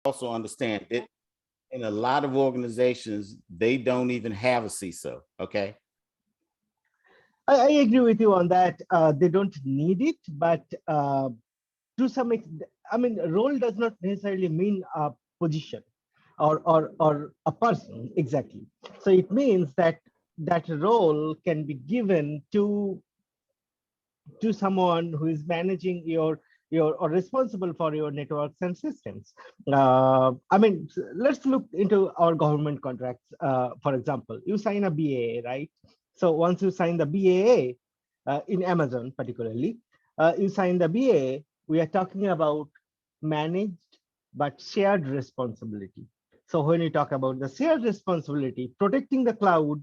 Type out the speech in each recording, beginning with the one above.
also understand that in a lot of organizations, they don't even have a CISO. Okay. I agree with you on that. They don't need it, but to some extent, I mean, role does not necessarily mean a position or a person exactly. So it means that that role can be given to someone who is managing your or responsible for your networks and systems. I mean, let's look into our government contracts. For example, you sign a BAA, right? So once you sign the BAA in Amazon, particularly, you sign the BAA. We are talking about managed but shared responsibility. So when you talk about the shared responsibility, protecting the cloud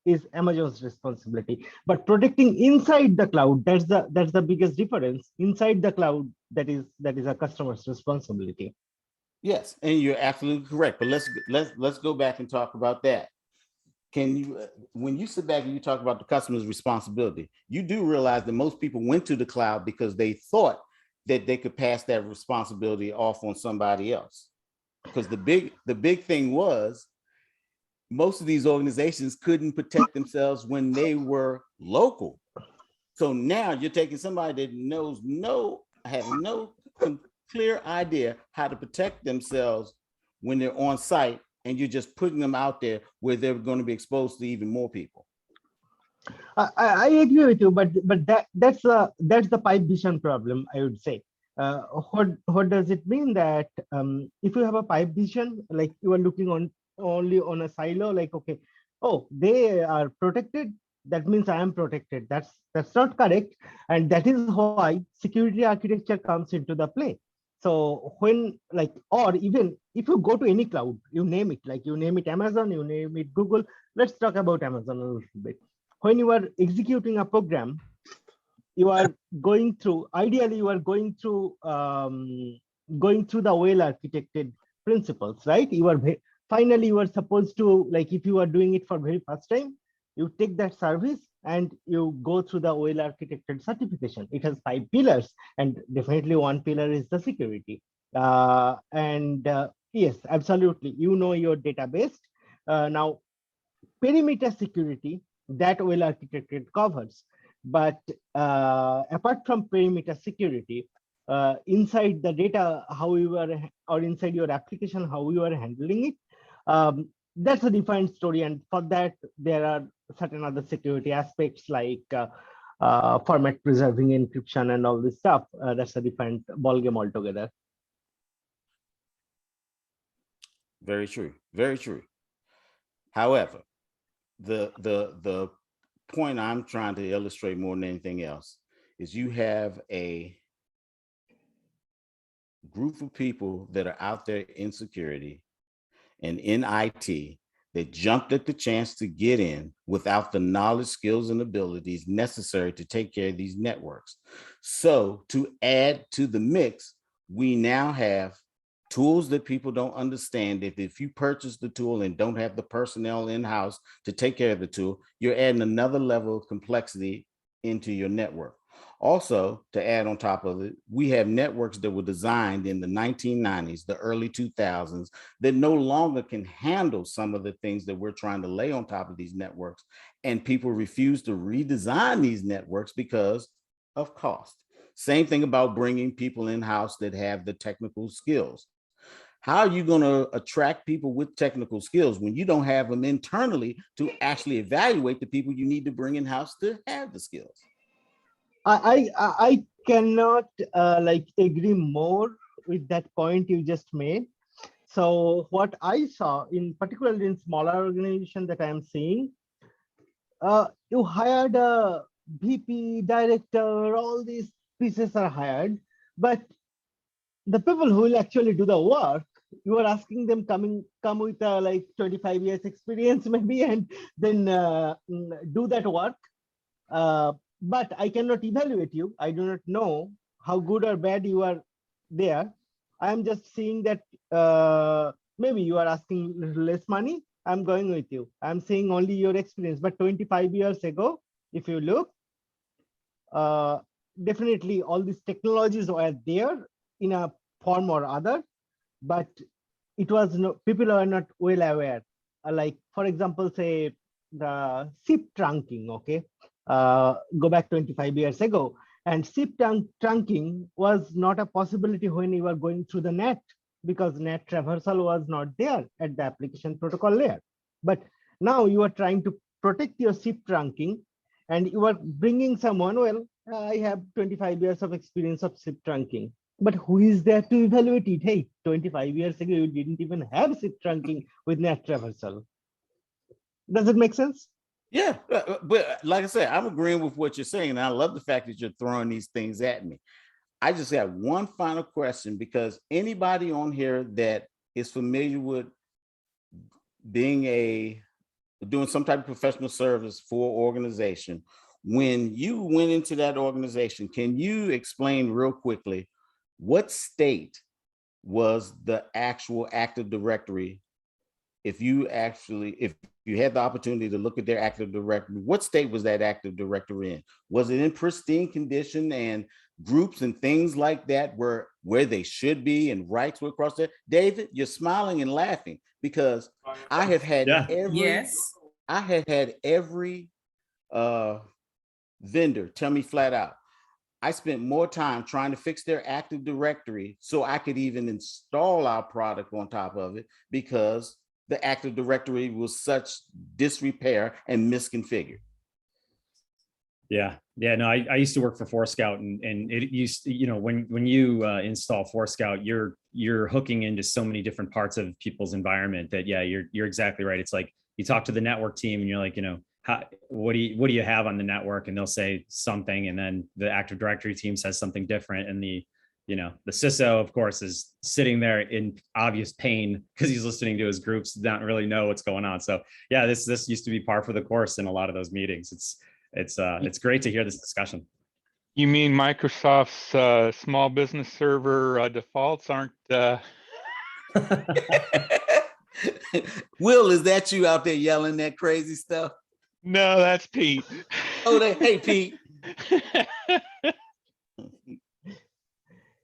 is Amazon's responsibility. But protecting inside the cloud, that's the biggest difference. Inside the cloud, that is a customer's responsibility. Yes, and you're absolutely correct. But let's go back and talk about that. Can you, when you sit back and you talk about the customer's responsibility, you do realize that most people went to the cloud because they thought that they could pass that responsibility off on somebody else. Because the big thing was most of these organizations couldn't protect themselves when they were local. So now you're taking somebody that knows have no clear idea how to protect themselves when they're on site, and you're just putting them out there where they're going to be exposed to even more people. I agree with you, but that's the pipe vision problem, I would say. What does it mean that if you have a pipe vision, like you are looking on only on a silo, like okay, oh, they are protected, that means I am protected. That's not correct, and that is why security architecture comes into the play. So when like, or even if you go to any cloud, you name it, like you name it Amazon, you name it Google. Let's talk about Amazon a little bit. When you are executing a program, you are going through, ideally you are going through the well architected principles, right? Finally you are supposed to, like if you are doing it for very first time, you take that service and you go through the well architected certification. It has 5 pillars, and definitely one pillar is the security. And yes, absolutely, you know your database. Now perimeter security, that well architected covers. But apart from perimeter security, inside the data, how you are, or inside your application, how you are handling it, that's a different story. And for that, there are certain other security aspects like format preserving, encryption, and all this stuff. That's a different ballgame altogether. Very true. Very true. However, the point I'm trying to illustrate more than anything else is you have a group of people that are out there in security and in IT that jumped at the chance to get in without the knowledge, skills, and abilities necessary to take care of these networks. So to add to the mix, we now have tools that people don't understand. If you purchase the tool and don't have the personnel in-house to take care of the tool, you're adding another level of complexity into your network. Also, to add on top of it, we have networks that were designed in the 1990s, the early 2000s, that no longer can handle some of the things that we're trying to lay on top of these networks. And people refuse to redesign these networks because of cost. Same thing about bringing people in-house that have the technical skills. How are you going to attract people with technical skills when you don't have them internally to actually evaluate the people you need to bring in-house to have the skills? I cannot like agree more with that point you just made. So what I saw, in particularly in smaller organization that I am seeing, you hired a VP, director, all these pieces are hired, but the people who will actually do the work, you are asking them come with like 25 years experience maybe, and then do that work. But I cannot evaluate you. I do not know how good or bad you are there. I am just seeing that maybe you are asking less money. I'm going with you. I'm saying only your experience. But 25 years ago, if you look, uh, definitely all these technologies were there in a form or other. but it was no, people are not well aware. Like for example, say the ship trunking, okay, go back 25 years ago, and ship trunking was not a possibility when you were going through the net, because net traversal was not there at the application protocol layer. But now you are trying to protect your ship trunking, and you are bringing someone, well, I have 25 years of experience of ship trunking, but who is there to evaluate it? Hey, 25 years ago, you didn't even have ship trunking with net traversal. Does it make sense? Yeah, but like I said, I'm agreeing with what you're saying. And I love the fact that you're throwing these things at me. I just have one final question, because anybody on here that is familiar with doing some type of professional service for organization, when you went into that organization, can you explain real quickly what state was the actual Active Directory? If you had the opportunity to look at their Active Directory, what state was that Active Directory in? Was it in pristine condition and groups and things like that were where they should be and rights were across there? David, you're smiling and laughing because I have had every vendor tell me flat out, I spent more time trying to fix their Active Directory so I could even install our product on top of it, because the Active Directory was such disrepair and misconfigured. Yeah. No, I used to work for Forescout, and it used, when you install Forescout, you're hooking into so many different parts of people's environment that, yeah, you're exactly right. It's like you talk to the network team and you're like, what do you have on the network? And they'll say something, and then the Active Directory team says something different, and the CISO, of course, is sitting there in obvious pain because he's listening to his groups, don't really know what's going on. So yeah, this used to be par for the course in a lot of those meetings. It's great to hear this discussion. You mean Microsoft's small business server defaults aren't? Will, is that you out there yelling that crazy stuff? No, that's Pete. Oh, hey, Pete.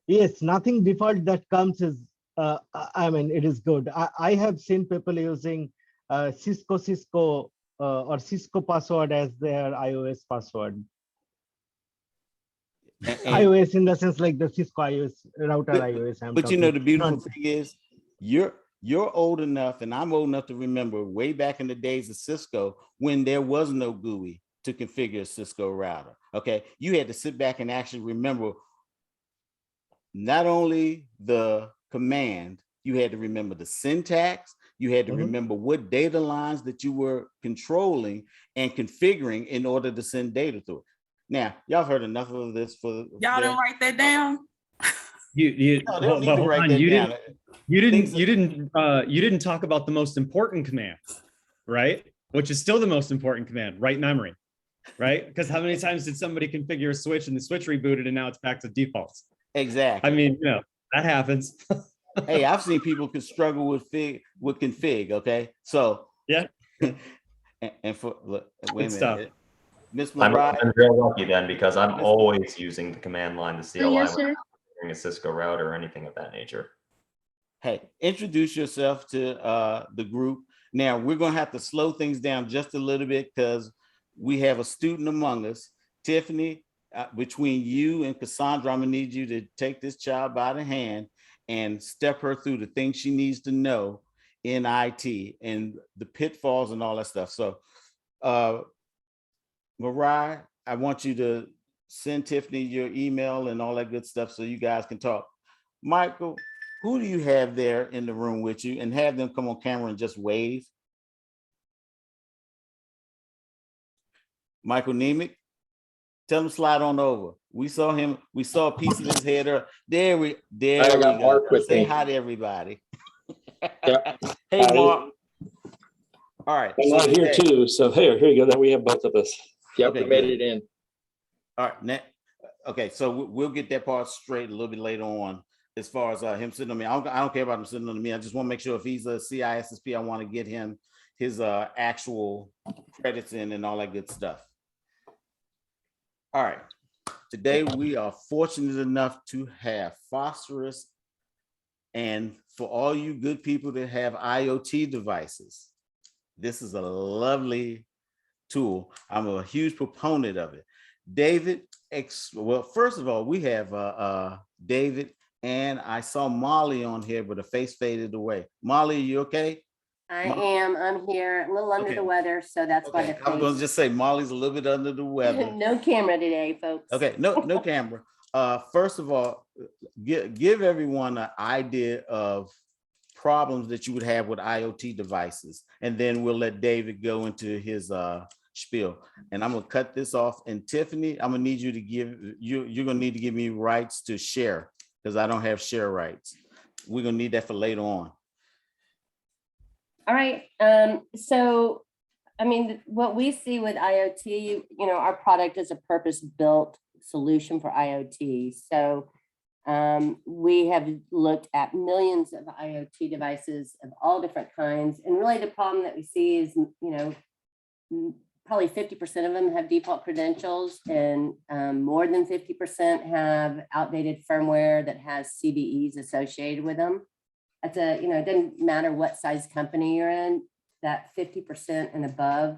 Yes, nothing default that comes is, it is good. I have seen people using Cisco or Cisco password as their iOS password. iOS in the sense like the Cisco iOS router iOS. But the beautiful thing is you're old enough, and I'm old enough to remember way back in the days of Cisco when there was no GUI to configure a Cisco router. Okay, you had to sit back and actually remember not only the command, you had to remember the syntax, you had to remember what data lines that you were controlling and configuring in order to send data through it. Now, y'all heard enough of this for y'all didn't write that down. You didn't talk about the most important command, right? Which is still the most important command, write memory, right? Because how many times did somebody configure a switch and the switch rebooted and now it's back to defaults? Exactly. I mean, that happens. Hey, I've seen people could struggle with config. Okay, so yeah. and for wait a minute, Miss I'm Mariah. real lucky then, because I'm always using the command line to CLI Yes, sir. a Cisco router or anything of that nature. Hey, introduce yourself to the group. Now we're gonna have to slow things down just a little bit because we have a student among us. Tiffany, between you and Cassandra, I'm gonna need you to take this child by the hand and step her through the things she needs to know in IT and the pitfalls and all that stuff. So Mariah, I want you to send Tiffany your email and all that good stuff so you guys can talk. Michael, who do you have there in the room with you, and have them come on camera and just wave? Michael Nemec, tell him slide on over. We saw him, we saw a piece of his head. There we go. Mark with Say me. hi to everybody. Yeah. Hey, Mark. All right. I'm not here too. So here you go. Then we have both of us. Yep, Okay, we made good. it in. All right. Okay, so we'll get that part straight a little bit later on. As far as him sitting on me, I don't care about him sitting on me. I just want to make sure if he's a CISSP, I want to get him his actual credits in and all that good stuff. All right. Today we are fortunate enough to have Phosphorus And for all you good people that have IoT devices, this is a lovely tool. I'm a huge proponent of it. David, well, first of all, we have David, and I saw Molly on here, but the face faded away. Molly, are you okay? I am. I'm here, a little under the weather, so that's why Okay, the I was going to face. just say Molly's a little bit under the weather. No camera today, folks. Okay, no camera. First of all, give everyone an idea of problems that you would have with IoT devices, and then we'll let David go into his spiel. And I'm gonna cut this off. And Tiffany, I'm gonna need you to you're gonna need to give me rights to share, because I don't have share rights. We're gonna need that for later on. All right. So, I mean, what we see with IoT, you know, our product is a purpose-built solution for IoT. So we have looked at millions of IoT devices of all different kinds. And really the problem that we see is, you know, probably 50% of them have default credentials, and more than 50% have outdated firmware that has CVEs associated with them. That's you know, it doesn't matter what size company you're in, that 50% and above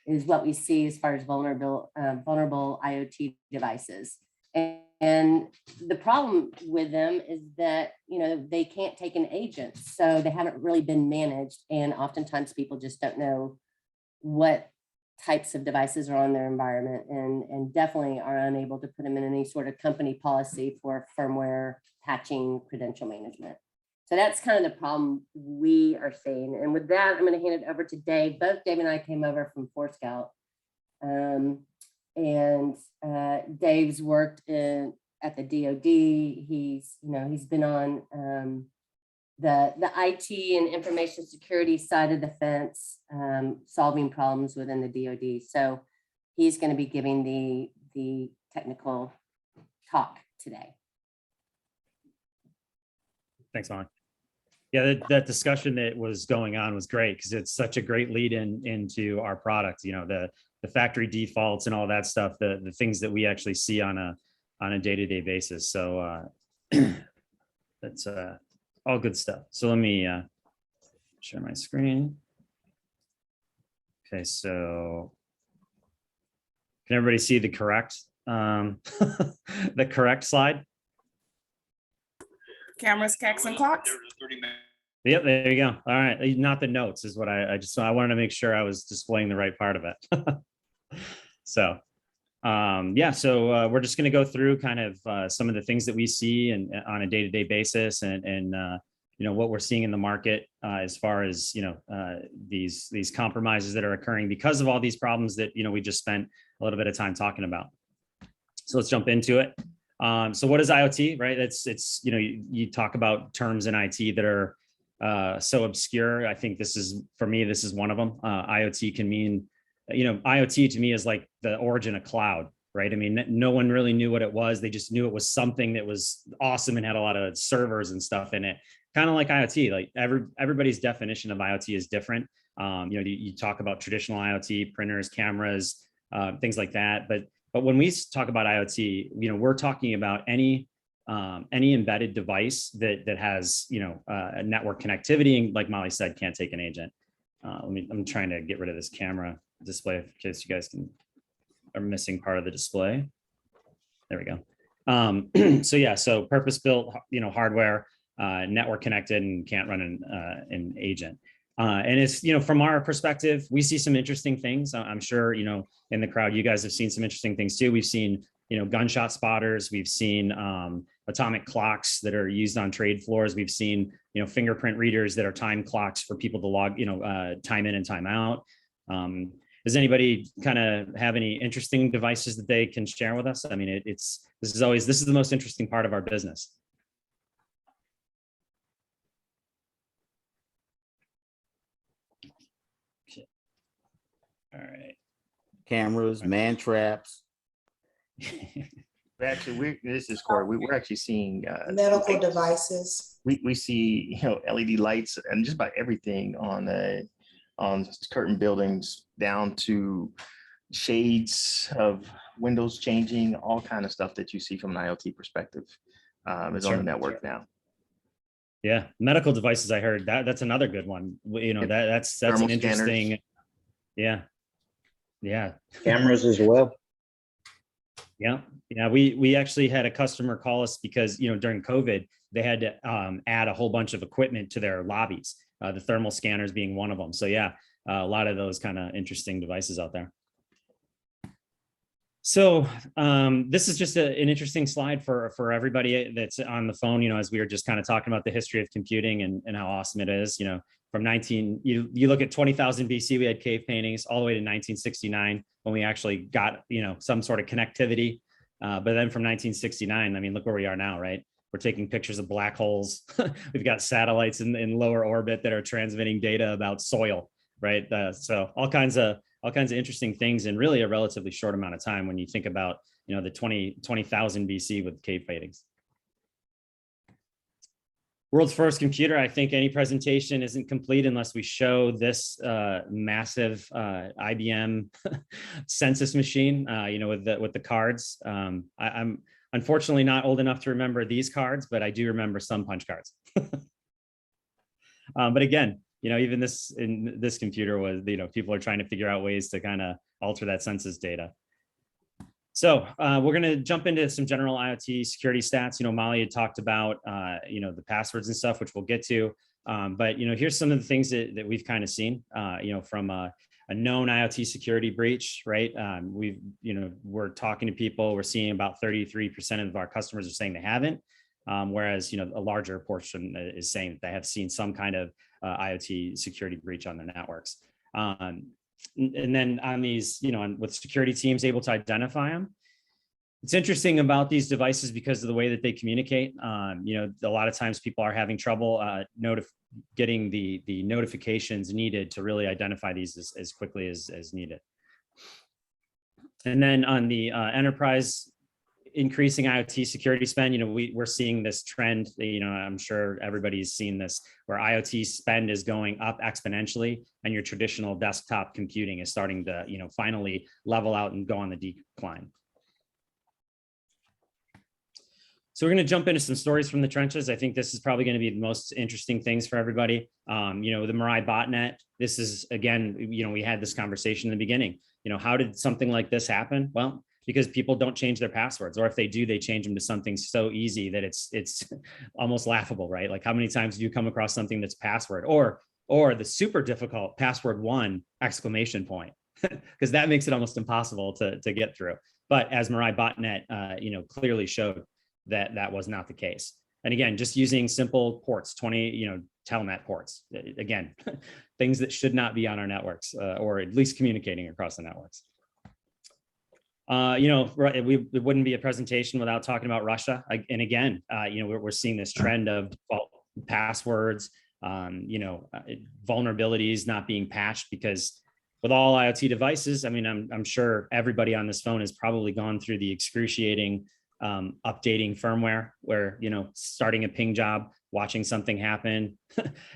is what we see as far as vulnerable IoT devices. And the problem with them is that, you know, they can't take an agent, so they haven't really been managed. And oftentimes people just don't know what types of devices are on their environment, and definitely are unable to put them in any sort of company policy for firmware patching, credential management. So that's kind of the problem we are seeing. And with that, I'm going to hand it over to Dave. Both Dave and I came over from Scout. Dave's worked at the DoD. He's been on the IT and information security side of the fence, solving problems within the DoD. So he's going to be giving the technical talk today. Thanks, Molly. Yeah, that discussion that was going on was great, because it's such a great lead into our product. You know, the factory defaults and all that stuff, the things that we actually see on a day-to-day basis. So that's all good stuff. So let me share my screen. Okay, so can everybody see the correct the correct slide? Cameras, cacks, and clocks. Yep, there you go. All right, not the notes is what I wanted to make sure I was displaying the right part of it. So we're just going to go through kind of some of the things that we see and on a day-to-day basis, and you know, what we're seeing in the market as far as, you know, these compromises that are occurring because of all these problems that, you know, we just spent a little bit of time talking about. So let's jump into it. So what is IoT, right? It's you know, you talk about terms in IT that are so obscure. I think for me, this is one of them. IoT can mean, you know, IoT to me is like the origin of cloud, right? I mean, no one really knew what it was. They just knew it was something that was awesome and had a lot of servers and stuff in it. Kind of like IoT, like everybody's definition of IoT is different. You know, you talk about traditional IoT, printers, cameras, things like that. But when we talk about IoT, you know, we're talking about any embedded device that has, you know, a network connectivity, and like Molly said, can't take an agent. I'm trying to get rid of this camera display in case you guys are missing part of the display. There we go. So purpose-built, you know, hardware, network connected, and can't run an agent. And it's, you know, from our perspective, we see some interesting things. I'm sure, you know, in the crowd, you guys have seen some interesting things too. We've seen, you know, gunshot spotters. We've seen atomic clocks that are used on trade floors. We've seen, you know, fingerprint readers that are time clocks for people to log, you know, time in and time out. Does anybody kind of have any interesting devices that they can share with us? I mean, this is the most interesting part of our business. All right. Cameras, man traps. Actually, this is Corey. We're actually seeing Medical devices. We see, you know, LED lights and just about everything on curtain buildings, down to shades of windows changing, all kind of stuff that you see from an IoT perspective is on the network now. Yeah, medical devices. I heard that's another good one. You know, that's Thermal an interesting. scanners. Yeah, yeah, Cameras as well. yeah, yeah. We actually had a customer call us because, you know, during COVID they had to add a whole bunch of equipment to their lobbies. The thermal scanners being one of them. So yeah, a lot of those kind of interesting devices out there. So this is just an interesting slide for everybody that's on the phone, you know, as we were just kind of talking about the history of computing and how awesome it is, you know, from you look at 20,000 BC, we had cave paintings all the way to 1969 when we actually got, you know, some sort of connectivity. But then from 1969, I mean, look where we are now, right? We're taking pictures of black holes. We've got satellites in lower orbit that are transmitting data about soil, right? So all kinds of interesting things in really a relatively short amount of time when you think about, you know, the 20,000 BC with cave paintings. World's first computer. I think any presentation isn't complete unless we show this massive IBM census machine, you know, with the cards. I'm unfortunately not old enough to remember these cards, but I do remember some punch cards. But again, you know, even this computer was, you know, people are trying to figure out ways to kind of alter that census data. So we're going to jump into some general IoT security stats. You know, Molly had talked about, you know, the passwords and stuff, which we'll get to. But, you know, here's some of the things that we've kind of seen, you know, from a known IoT security breach, right? We're talking to people, we're seeing about 33% of our customers are saying they haven't. Whereas, you know, a larger portion is saying that they have seen some kind of IoT security breach on their networks. And then on these, you know, with security teams able to identify them, it's interesting about these devices because of the way that they communicate. You know, a lot of times people are having trouble getting the notifications needed to really identify these as quickly as needed. And then on the enterprise increasing IoT security spend, you know, we're seeing this trend, you know, I'm sure everybody's seen this, where IoT spend is going up exponentially and your traditional desktop computing is starting to, you know, finally level out and go on the decline. So we're going to jump into some stories from the trenches. I think this is probably going to be the most interesting things for everybody. You know, the Mirai botnet, this is, again, you know, we had this conversation in the beginning. You know, how did something like this happen? Well, because people don't change their passwords, or if they do, they change them to something so easy that it's almost laughable, right? Like how many times do you come across something that's password or the super difficult password 1 exclamation point, because that makes it almost impossible to get through. But as Mirai botnet, you know, clearly showed that was not the case. And again, just using simple ports, 20, you know, telnet ports, again, things that should not be on our networks, or at least communicating across the networks. You know, it wouldn't be a presentation without talking about Russia. And again, you know, we're seeing this trend of default passwords, you know, vulnerabilities not being patched, because with all IoT devices, I mean, I'm sure everybody on this phone has probably gone through the excruciating updating firmware where, you know, starting a ping job, watching something happen,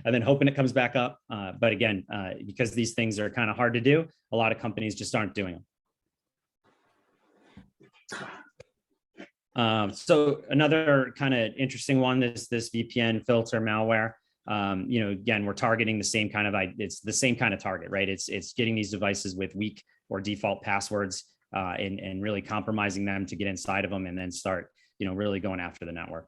and then hoping it comes back up. But again, because these things are kind of hard to do, a lot of companies just aren't doing them. So another kind of interesting one is this VPN filter malware. You know, again, we're targeting the same kind of, it's the same kind of target, right? It's getting these devices with weak or default passwords and really compromising them to get inside of them and then start, you know, really going after the network.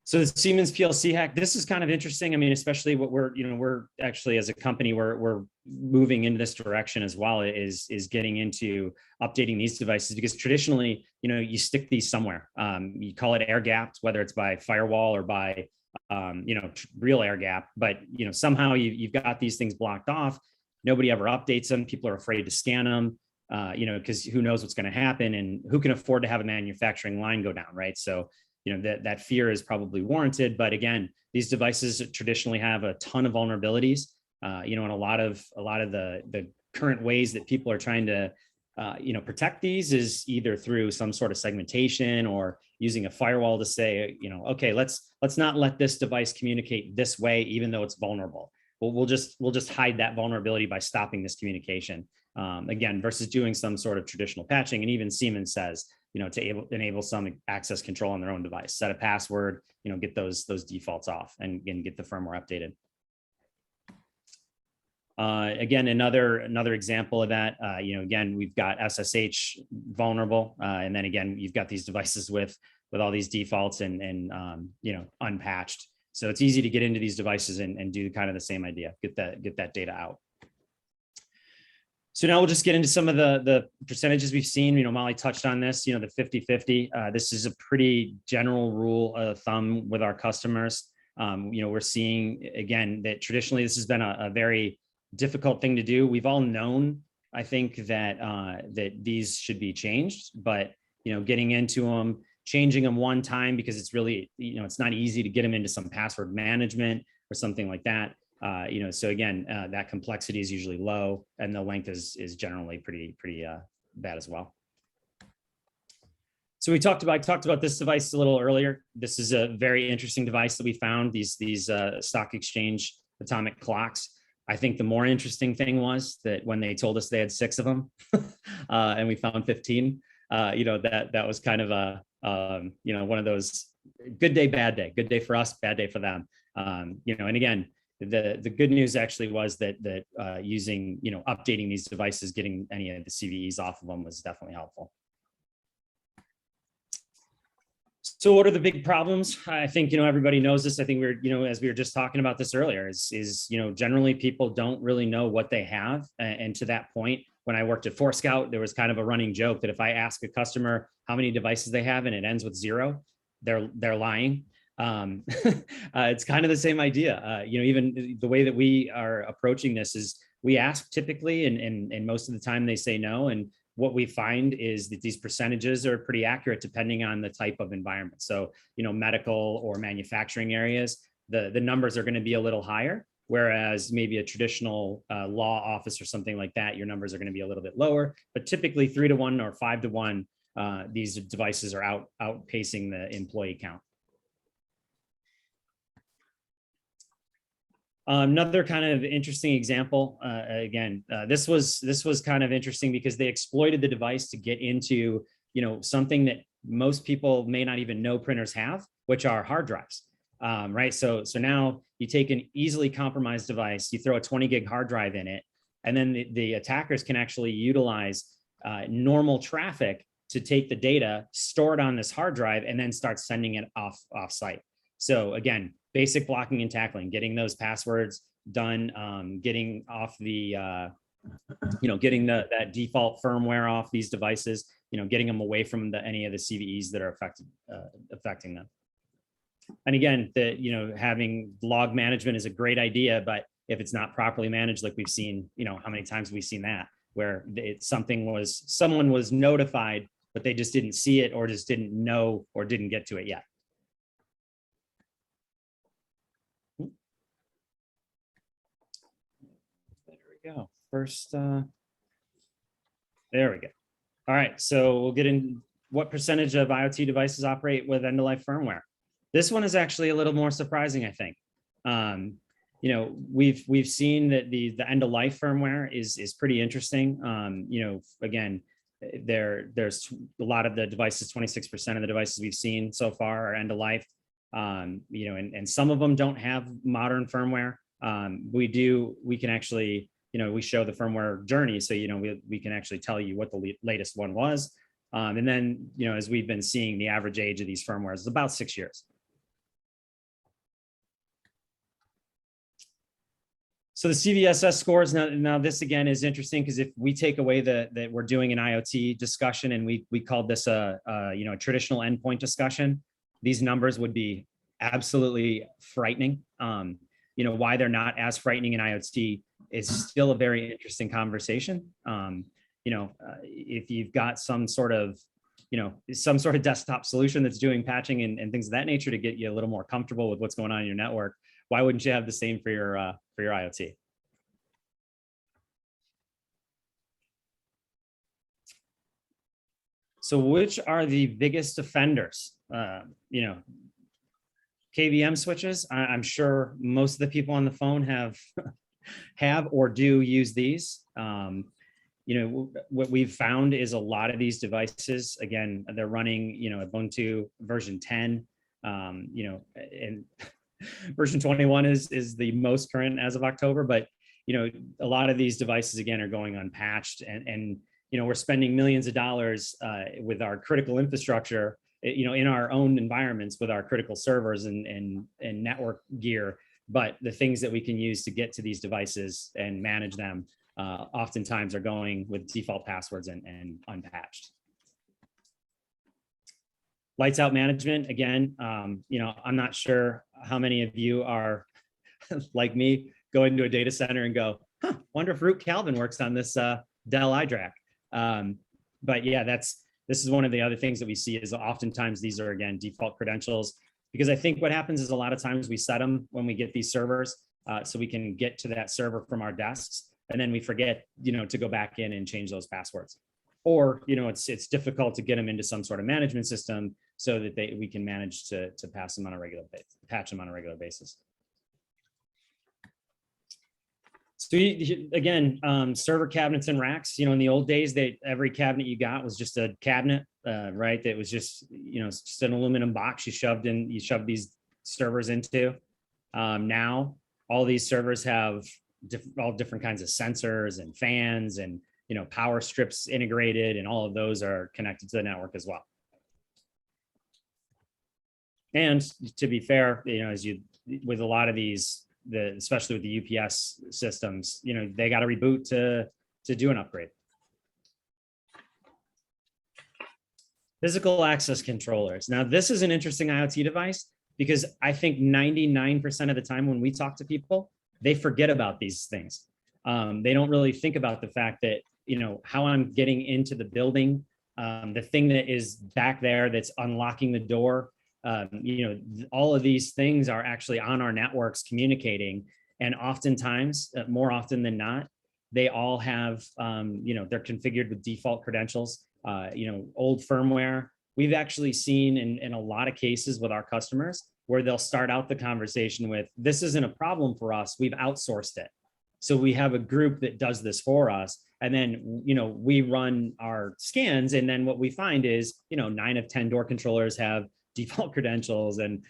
So the Siemens PLC hack, this is kind of interesting. I mean, especially what we're actually as a company, we're moving in this direction as well, is getting into updating these devices, because traditionally, you know, you stick these somewhere. You call it air gapped, whether it's by firewall or by, you know, real air gap, but, you know, somehow you've got these things blocked off. Nobody ever updates them. People are afraid to scan them, you know, because who knows what's going to happen and who can afford to have a manufacturing line go down, right? So, you know, that fear is probably warranted. But again, these devices traditionally have a ton of vulnerabilities, you know, and a lot of the current ways that people are trying to, you know, protect these is either through some sort of segmentation or using a firewall to say, you know, okay, let's not let this device communicate this way, even though it's vulnerable. Well, we'll just hide that vulnerability by stopping this communication. Again, versus doing some sort of traditional patching. And even Siemens says, to enable some access control on their own device, set a password, get those defaults off and get the firmware updated. Again, another example of that, again, we've got SSH vulnerable, and then again, you've got these devices with all these defaults and unpatched. So it's easy to get into these devices and do kind of the same idea, get that data out. So now we'll just get into some of the percentages we've seen. Molly touched on this, the 50-50. This is a pretty general rule of thumb with our customers. We're seeing, again, that traditionally this has been a very difficult thing to do. We've all known, I think, that these should be changed, but getting into them, changing them one time, because it's really, it's not easy to get them into some password management or something like that. So again, that complexity is usually low, and the length is generally pretty bad as well. So I talked about this device a little earlier. This is a very interesting device that we found, these stock exchange atomic clocks. I think the more interesting thing was that when they told us they had 6 of them, and we found 15, that was kind of a one of those good day, bad day, good day for us, bad day for them. And again, the good news actually was that using, updating these devices, getting any of the CVEs off of them was definitely helpful. So what are the big problems? I think, everybody knows this. I think we're, as we were just talking about this earlier, is generally people don't really know what they have. And to that point, when I worked at Forescout, there was kind of a running joke that if I ask a customer how many devices they have and it ends with 0, they're lying. It's kind of the same idea. Even the way that we are approaching this is we ask typically, and most of the time they say no. And what we find is that these percentages are pretty accurate depending on the type of environment. So, medical or manufacturing areas, the numbers are going to be a little higher, whereas maybe a traditional law office or something like that, your numbers are going to be a little bit lower. But typically 3 to 1 or 5 to 1, these devices are outpacing the employee count. Another kind of interesting example, again, this was kind of interesting because they exploited the device to get into, something that most people may not even know printers have, which are hard drives, right? So now you take an easily compromised device, you throw a 20 gig hard drive in it, and then the attackers can actually utilize normal traffic to take the data, store it on this hard drive, and then start sending it off site. So again, basic blocking and tackling, getting those passwords done, getting off the, getting that default firmware off these devices, getting them away from any of the CVEs that are affecting them. And again, having log management is a great idea, but if it's not properly managed, like we've seen, how many times have we seen that, where someone was notified, but they just didn't see it or just didn't know or didn't get to it yet. Go first. There we go. All right, so we'll get in what percentage of IoT devices operate with end-of-life firmware. This one is actually a little more surprising, I think. We've seen that the end-of-life firmware is pretty interesting. Again, there's a lot of the devices, 26% of the devices we've seen so far are end-of-life. And some of them don't have modern firmware. We can actually, we show the firmware journey. So, we can actually tell you what the latest one was. And then, as we've been seeing, the average age of these firmwares is about 6 years. So the CVSS scores, now this again is interesting because if we take away that we're doing an IoT discussion and we called this a traditional endpoint discussion, these numbers would be absolutely frightening. Why they're not as frightening in IoT is still a very interesting conversation. If you've got some sort of desktop solution that's doing patching and things of that nature to get you a little more comfortable with what's going on in your network, why wouldn't you have the same for your IoT? So which are the biggest offenders? KVM switches. I'm sure most of the people on the phone have or do use these. what we've found is a lot of these devices, again, they're running, Ubuntu version 10, and version 21 is the most current as of October, but a lot of these devices again are going unpatched, and we're spending millions of dollars with our critical infrastructure, in our own environments with our critical servers and network gear, but the things that we can use to get to these devices and manage them oftentimes are going with default passwords and unpatched. Lights out management, again, I'm not sure how many of you are like me, go into a data center and go, wonder if Root Calvin works on this Dell iDRAC. But yeah, this is one of the other things that we see is oftentimes these are, again, default credentials, because I think what happens is a lot of times we set them when we get these servers so we can get to that server from our desks, and then we forget, to go back in and change those passwords. Or, it's difficult to get them into some sort of management system so that we can manage to pass them on a regular basis, patch them on a regular basis. So again, server cabinets and racks, in the old days, every cabinet you got was just a cabinet, right? That was just, just an aluminum box you shoved these servers into. Now, all these servers have all different kinds of sensors and fans and, power strips integrated, and all of those are connected to the network as well. And to be fair, with a lot of these, especially with the UPS systems, they got to reboot to do an upgrade. Physical access controllers. Now, this is an interesting IoT device because I think 99% of the time when we talk to people, they forget about these things. They don't really think about the fact that, how I'm getting into the building, the thing that is back there that's unlocking the door, all of these things are actually on our networks communicating. And oftentimes, more often than not, they all have, they're configured with default credentials, old firmware. We've actually seen in a lot of cases with our customers where they'll start out the conversation with, this isn't a problem for us, we've outsourced it. So we have a group that does this for us. And then, we run our scans. And then what we find is, 9 of 10 door controllers have default credentials, and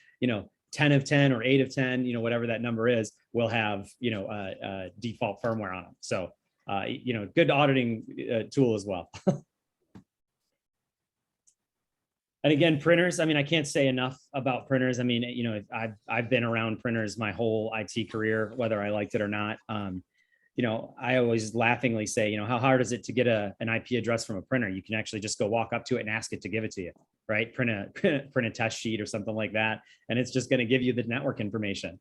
10 of 10 or 8 of 10, whatever that number is, will have default firmware on them. So good auditing tool as well. And again, printers, I can't say enough about printers. I've been around printers my whole IT career, whether I liked it or not. I always laughingly say, how hard is it to get an IP address from a printer? You can actually just go walk up to it and ask it to give it to you, right? Print a test sheet or something like that, and it's just going to give you the network information.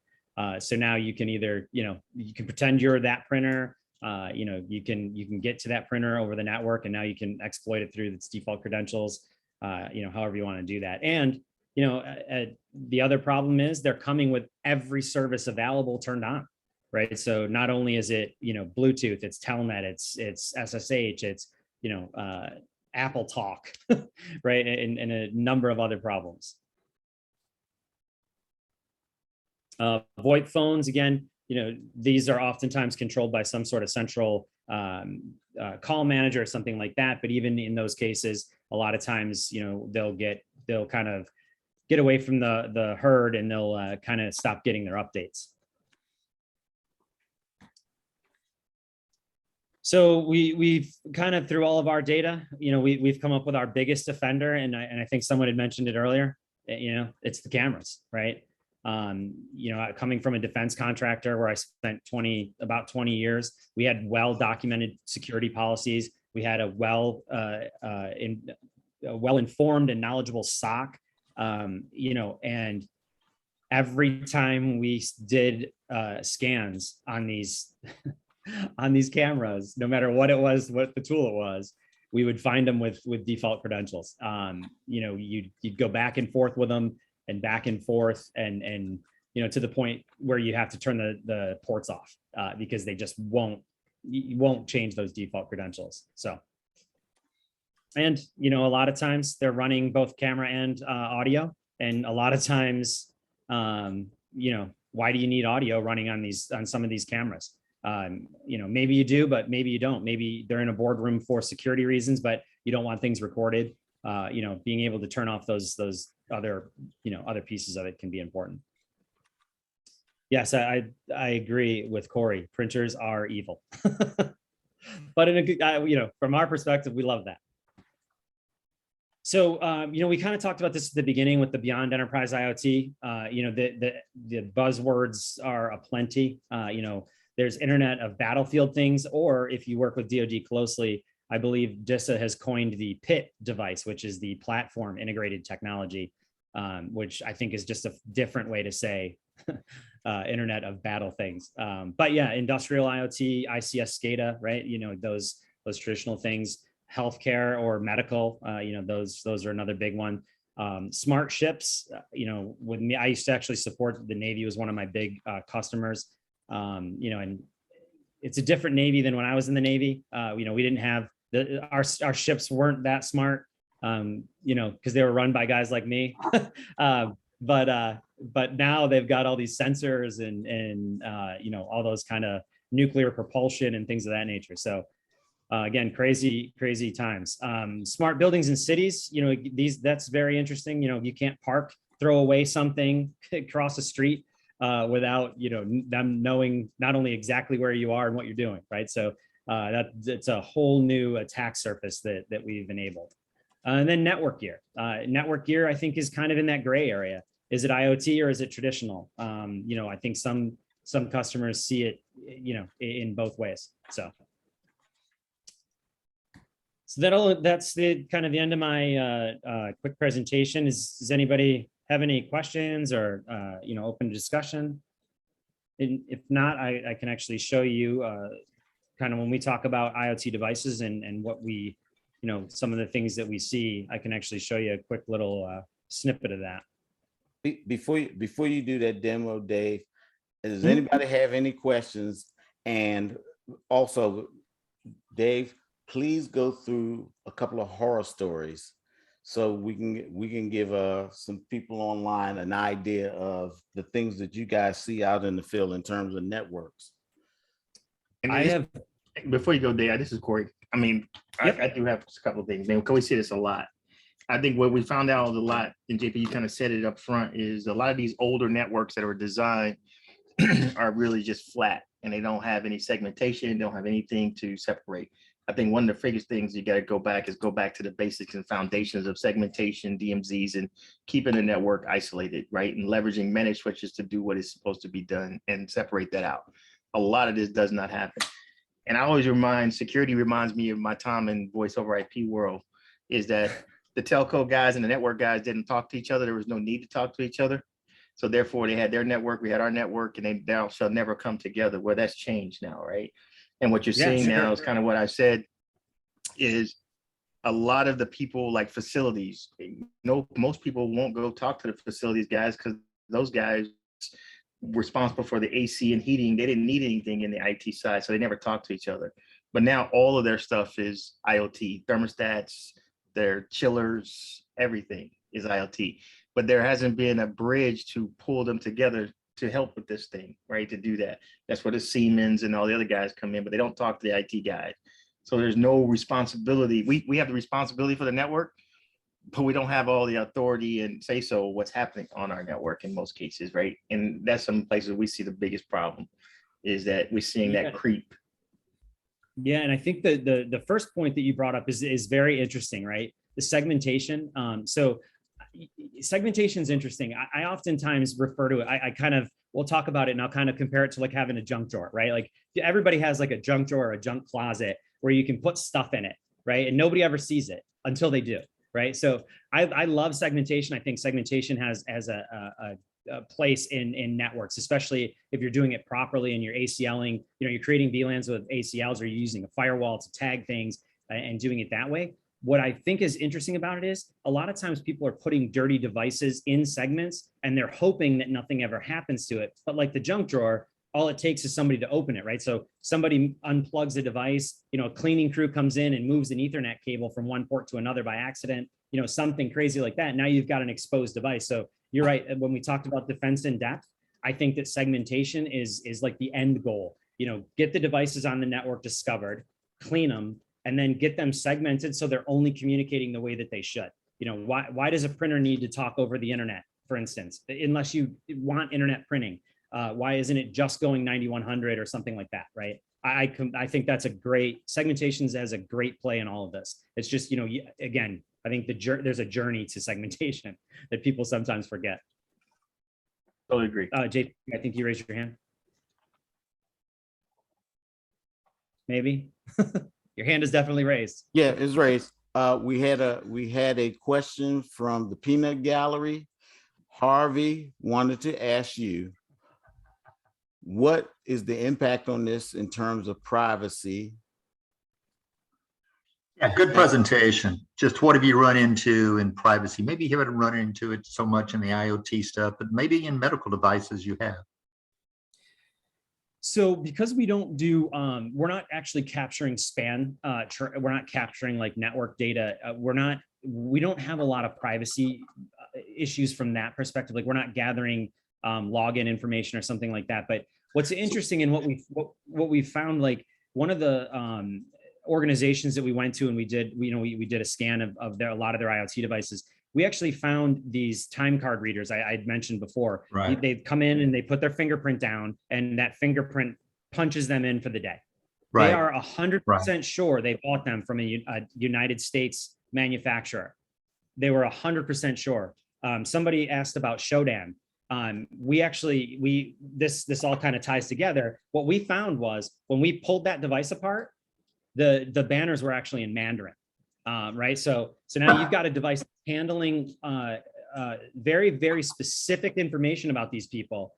So now you can either, you can pretend you're that printer. You can get to that printer over the network, and now you can exploit it through its default credentials. However you want to do that. And the other problem is they're coming with every service available turned on. Right. So not only is it, Bluetooth, it's Telnet, it's SSH, it's, Apple Talk, right. And a number of other problems. VoIP phones, again, these are oftentimes controlled by some sort of central call manager or something like that. But even in those cases, a lot of times, they'll kind of get away from the herd, and they'll kind of stop getting their updates. So we've kind of, through all of our data, we've come up with our biggest offender, and I think someone had mentioned it earlier. It's the cameras, right? Coming from a defense contractor where I spent about 20 years, we had well-documented security policies. We had a well-informed and knowledgeable SOC, and every time we did scans on these on these cameras, no matter what it was, what the tool it was, we would find them with default credentials. You'd go back and forth with them, and back and forth, and to the point where you have to turn the ports off because they just won't change those default credentials. So, and a lot of times they're running both camera and audio, and a lot of times, why do you need audio running on some of these cameras? Maybe you do, but maybe you don't. Maybe they're in a boardroom for security reasons, but you don't want things recorded. Being able to turn off those other pieces of it can be important. Yes, I agree with Corey. Printers are evil, but in a good, from our perspective, we love that. So, we kind of talked about this at the beginning with the Beyond Enterprise IoT. The buzzwords are aplenty. There's Internet of Battlefield things, or if you work with DoD closely, I believe DISA has coined the PIT device, which is the platform integrated technology, which I think is just a different way to say Internet of Battle things. But yeah, industrial IoT, ICS SCADA, right? Those traditional things. Healthcare or medical, those are another big one. Smart ships, with me, I used to actually support the Navy, was one of my big customers. And it's a different Navy than when I was in the Navy. We didn't have our ships weren't that smart, because they were run by guys like me. But now they've got all these sensors and all those kind of nuclear propulsion and things of that nature. So again, crazy times. Smart buildings in cities, that's very interesting. You can't throw away something, cross the street without, them knowing not only exactly where you are and what you're doing, right? So it's a whole new attack surface that we've enabled. And then network gear. Network gear, I think, is kind of in that gray area. Is it IoT or is it traditional? I think some customers see it, in both ways. So that's the kind of the end of my quick presentation. Does anybody have any questions or open to discussion? And if not, I can actually show you kind of when we talk about IoT devices and what we, some of the things that we see. I can actually show you a quick little snippet of that. Before you do that demo, Dave, does anybody have any questions? And also, Dave, please go through a couple of horror stories so we can give some people online an idea of the things that you guys see out in the field in terms of networks. And before you go, Dave, this is Corey. I mean, yep. I do have a couple of things. Man, we see this a lot. I think what we found out a lot, and JP, you kind of said it up front, is a lot of these older networks that are designed are really just flat, and they don't have any segmentation, don't have anything to separate. I think one of the biggest things you got to go back to the basics and foundations of segmentation, DMZs, and keeping the network isolated, right? And leveraging managed switches to do what is supposed to be done and separate that out. A lot of this does not happen. And I always security reminds me of my time in voice over IP world, is that the telco guys and the network guys didn't talk to each other. There was no need to talk to each other. So therefore they had their network, we had our network, and they now shall never come together. Well, that's changed now, right? And what you're seeing now is kind of what I said, is a lot of the people like facilities, most people won't go talk to the facilities guys because those guys responsible for the AC and heating, they didn't need anything in the IT side, so they never talked to each other. But now all of their stuff is IoT, thermostats, their chillers, everything is IoT. But there hasn't been a bridge to pull them together to help with this thing, right? To do that. That's where the Siemens and all the other guys come in, but they don't talk to the IT guys. So there's no responsibility. We have the responsibility for the network, but we don't have all the authority and say so what's happening on our network in most cases, right? And that's some places we see the biggest problem, is that we're seeing that creep. Yeah, and I think the first point that you brought up is very interesting, right? The segmentation. So segmentation is interesting. I oftentimes refer to it. We'll talk about it, and I'll kind of compare it to like having a junk drawer, right? Like everybody has like a junk drawer or a junk closet where you can put stuff in it, right? And nobody ever sees it until they do, right? So I love segmentation. I think segmentation has a place in networks, especially if you're doing it properly and you're ACLing, you're creating VLANs with ACLs, or you're using a firewall to tag things and doing it that way. What I think is interesting about it is a lot of times people are putting dirty devices in segments and they're hoping that nothing ever happens to it. But like the junk drawer, all it takes is somebody to open it, right? So somebody unplugs a device, a cleaning crew comes in and moves an Ethernet cable from one port to another by accident, something crazy like that. Now you've got an exposed device. So you're right. When we talked about defense in depth, I think that segmentation is like the end goal. get the devices on the network discovered, clean them, and then get them segmented so they're only communicating the way that they should. Why does a printer need to talk over the internet, for instance, unless you want internet printing? Why isn't it just going 9100 or something like that, right? I think that's a great, segmentations has a great play in all of this. It's just, again, I think there's a journey to segmentation that people sometimes forget. Totally agree. JP, I think you raised your hand. Maybe. Your hand is definitely raised. Yeah, it's raised. We had a question from the peanut gallery. Harvey wanted to ask you, what is the impact on this in terms of privacy? Yeah, good presentation. Just what have you run into in privacy? Maybe you haven't run into it so much in the IoT stuff, but maybe in medical devices you have. So because we don't do, we're not actually capturing span, we're not capturing like network data. We don't have a lot of privacy issues from that perspective. Like we're not gathering login information or something like that. But what's interesting and what we found, like one of the organizations that we went to and we did a scan of a lot of their IoT devices. We actually found these time card readers I'd mentioned before. Right. They come in and they put their fingerprint down and that fingerprint punches them in for the day. Right. They are 100% sure they bought them from a United States manufacturer. They were 100% sure. Somebody asked about Shodan. This all kind of ties together. What we found was when we pulled that device apart, the banners were actually in Mandarin. Right. So now you've got a device handling very, very specific information about these people,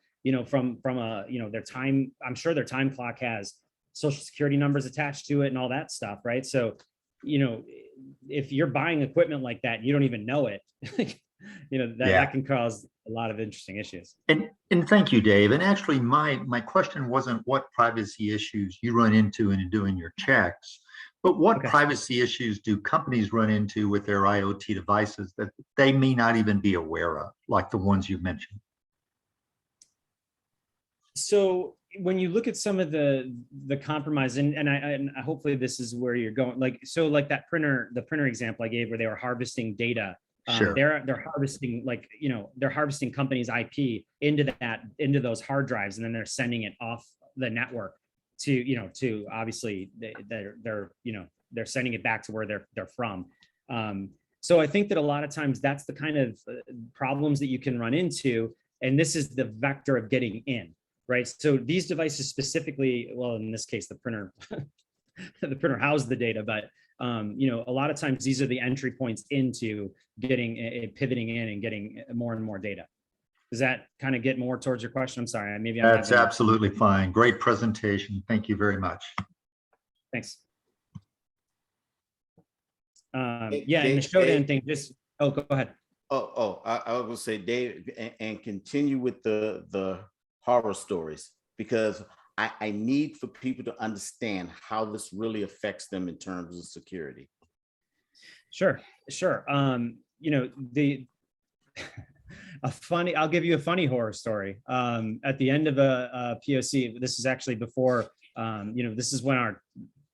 from their time. I'm sure their time clock has social security numbers attached to it and all that stuff. Right. So, if you're buying equipment like that, you don't even know it, that can cause a lot of interesting issues. And thank you, Dave. And actually my question wasn't what privacy issues you run into in doing your checks, but what privacy issues do companies run into with their IoT devices that they may not even be aware of, like the ones you mentioned? So when you look at some of the compromise, and I hopefully this is where you're going, like that the printer example I gave where they were harvesting data. Sure. They're harvesting they're harvesting companies' IP into those hard drives, and then they're sending it off the network to obviously they're sending it back to where they're from. So I think that a lot of times that's the kind of problems that you can run into, and this is the vector of getting in, right? So these devices specifically, well, in this case, the printer, the printer housed the data, but a lot of times these are the entry points into pivoting in and getting more and more data. Does that kind of get more towards your question? I'm sorry, That's absolutely fine. Great presentation. Thank you very much. Thanks. And the Shodan thing, go ahead. I was gonna say, Dave, and continue with the horror stories, because I need for people to understand how this really affects them in terms of security. Sure. I'll give you a funny horror story. At the end of a POC, this is actually before, this is when our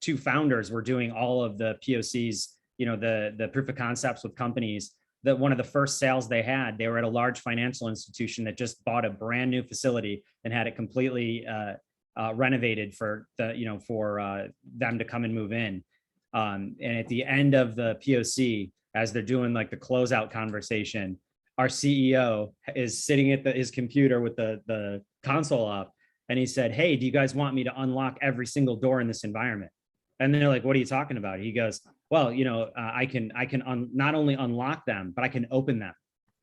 two founders were doing all of the POCs, the proof of concepts with companies. That one of the first sales they were at a large financial institution that just bought a brand new facility and had it completely renovated for them to come and move in. And at the end of the POC, as they're doing like the closeout conversation, our CEO is sitting at his computer with the console up, and he said, "Hey, do you guys want me to unlock every single door in this environment?" And they're like, "What are you talking about?" He goes, "Well, I can not only unlock them, but I can open them."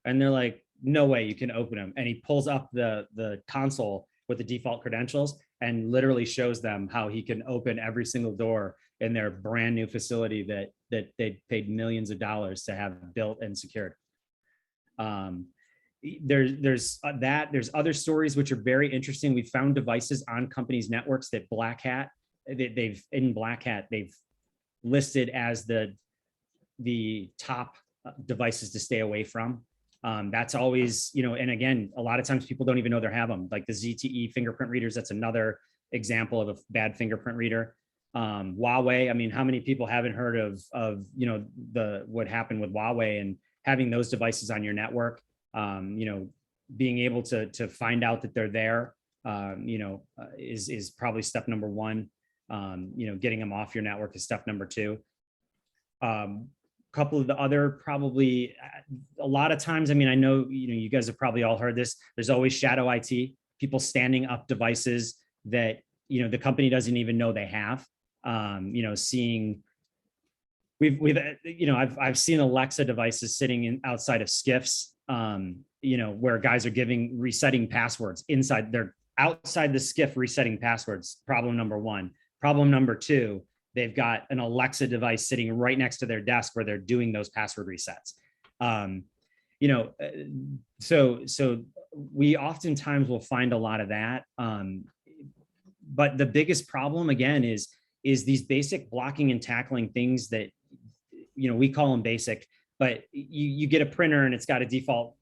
And they're like, "No way you can open them." And he pulls up the console with the default credentials and literally shows them how he can open every single door in their brand new facility that they paid millions of dollars to have built and secured. There's other stories which are very interesting. We found devices on companies' networks that Black Hat, they've listed as the top devices to stay away from. That's always, and again, a lot of times people don't even know they have them. Like the ZTE fingerprint readers, that's another example of a bad fingerprint reader. Huawei, I mean, how many people haven't heard of you know, what happened with Huawei and having those devices on your network, you know, being able to find out that they're there, you know, is probably step number one. You know, getting them off your network is step number two. Couple of the other, probably a lot of times, I mean, I know, you know, you guys have probably all heard this, there's always shadow IT, people standing up devices that, you know, the company doesn't even know they have. You know, seeing, we've, you know, I've seen Alexa devices sitting in outside of skiffs, you know, where guys are resetting passwords inside, they're outside the skiff resetting passwords. Problem number one. Problem number two, they've got an Alexa device sitting right next to their desk where they're doing those password resets. You know, so we oftentimes will find a lot of that. But the biggest problem again is these basic blocking and tackling things that, you know, we call them basic, but you get a printer and it's got a default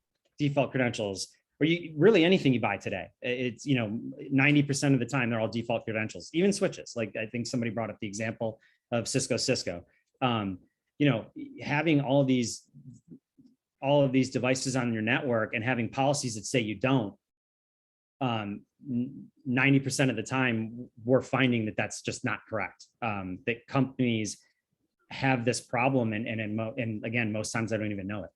credentials, or really anything you buy today. It's, you know, 90% of the time they're all default credentials, even switches. Like I think somebody brought up the example of Cisco. You know, having all of these devices on your network and having policies that say you don't, 90% of the time we're finding that that's just not correct. That companies have this problem, and again, most times I don't even know it.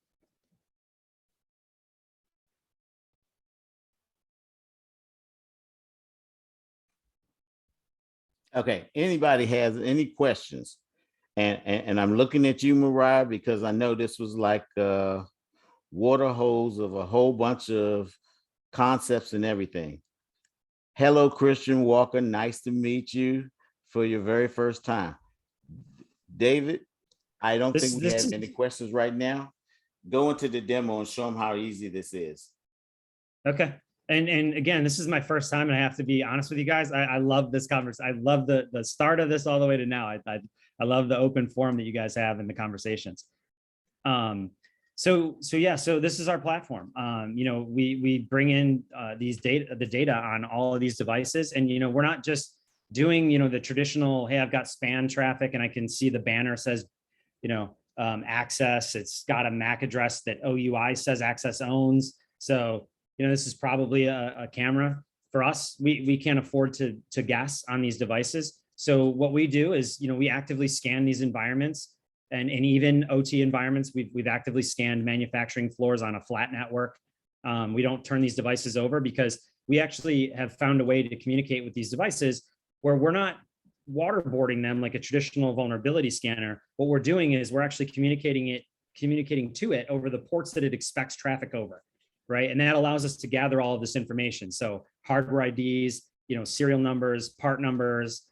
Okay, anybody has any questions? And I'm looking at you, Mariah, because I know this was like a water hose of a whole bunch of concepts and everything. Hello, Christian Walker. Nice to meet you for your very first time. David, I don't think we have any questions right now. Go into the demo and show them how easy this is. Okay. And again, this is my first time, and I have to be honest with you guys. I love this conversation. I love the start of this all the way to now. I love the open forum that you guys have in the conversations. So this is our platform. You know, we bring in the data on all of these devices, and you know, we're not just doing, you know, the traditional, hey, I've got span traffic and I can see the banner says, you know, access. It's got a MAC address that OUI says access owns. So you know, this is probably a camera. For us, we can't afford to guess on these devices. So what we do is, you know, we actively scan these environments, and even OT environments. We've actively scanned manufacturing floors on a flat network. We don't turn these devices over because we actually have found a way to communicate with these devices where we're not waterboarding them like a traditional vulnerability scanner. What we're doing is we're actually communicating to it over the ports that it expects traffic over. Right. And that allows us to gather all of this information. So hardware IDs, you know, serial numbers, part numbers,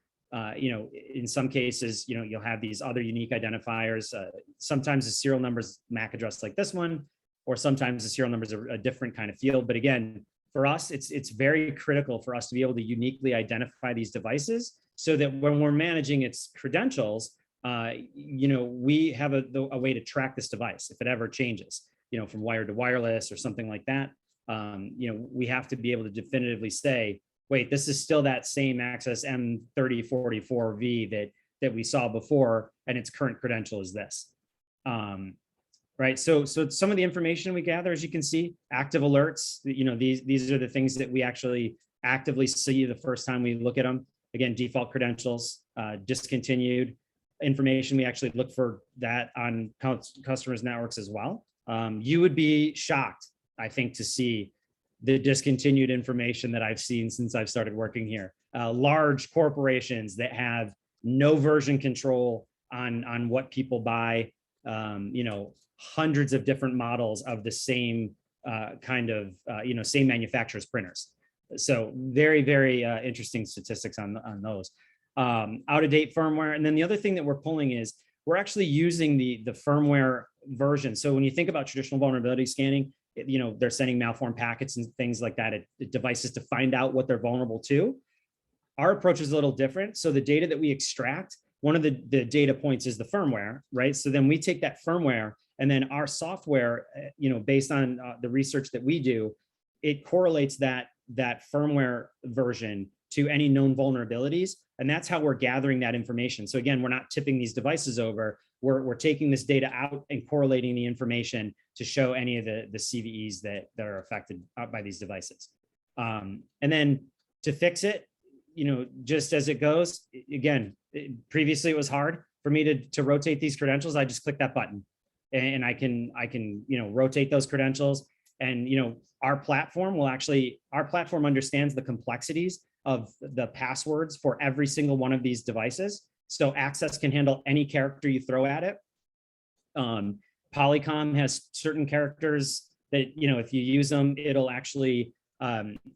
you know, in some cases, you know, you'll have these other unique identifiers. Sometimes the serial numbers MAC address like this one, or sometimes the serial numbers are a different kind of field. But again, for us, it's very critical for us to be able to uniquely identify these devices so that when we're managing its credentials, you know, we have a way to track this device if it ever changes, you know, from wired to wireless or something like that. You know, we have to be able to definitively say, wait, this is still that same access M3044V that we saw before, and its current credential is this. Right. So some of the information we gather, as you can see, active alerts, you know, these are the things that we actually actively see the first time we look at them. Again, default credentials, discontinued information. We actually look for that on customers' networks as well. You would be shocked, I think, to see the discontinued information that I've seen since I've started working here. Large corporations that have no version control on what people buy, you know, hundreds of different models of the same kind of, you know, same manufacturer's printers. So very, very interesting statistics on those. Out of date firmware. And then the other thing that we're pulling is we're actually using the firmware version. So when you think about traditional vulnerability scanning, you know, they're sending malformed packets and things like that at devices to find out what they're vulnerable to. Our approach is a little different. So the data that we extract, one of the data points is the firmware, right? So then we take that firmware and then our software, you know, based on the research that we do, it correlates that firmware version to any known vulnerabilities. And that's how we're gathering that information. So again, we're not tipping these devices over. We're taking this data out and correlating the information to show any of the CVEs that are affected by these devices. And then to fix it, just as it goes, again, previously it was hard for me to rotate these credentials. I just click that button and I can rotate those credentials. And our platform understands the complexities of the passwords for every single one of these devices. So Access can handle any character you throw at it. Polycom has certain characters that, if you use them, it'll actually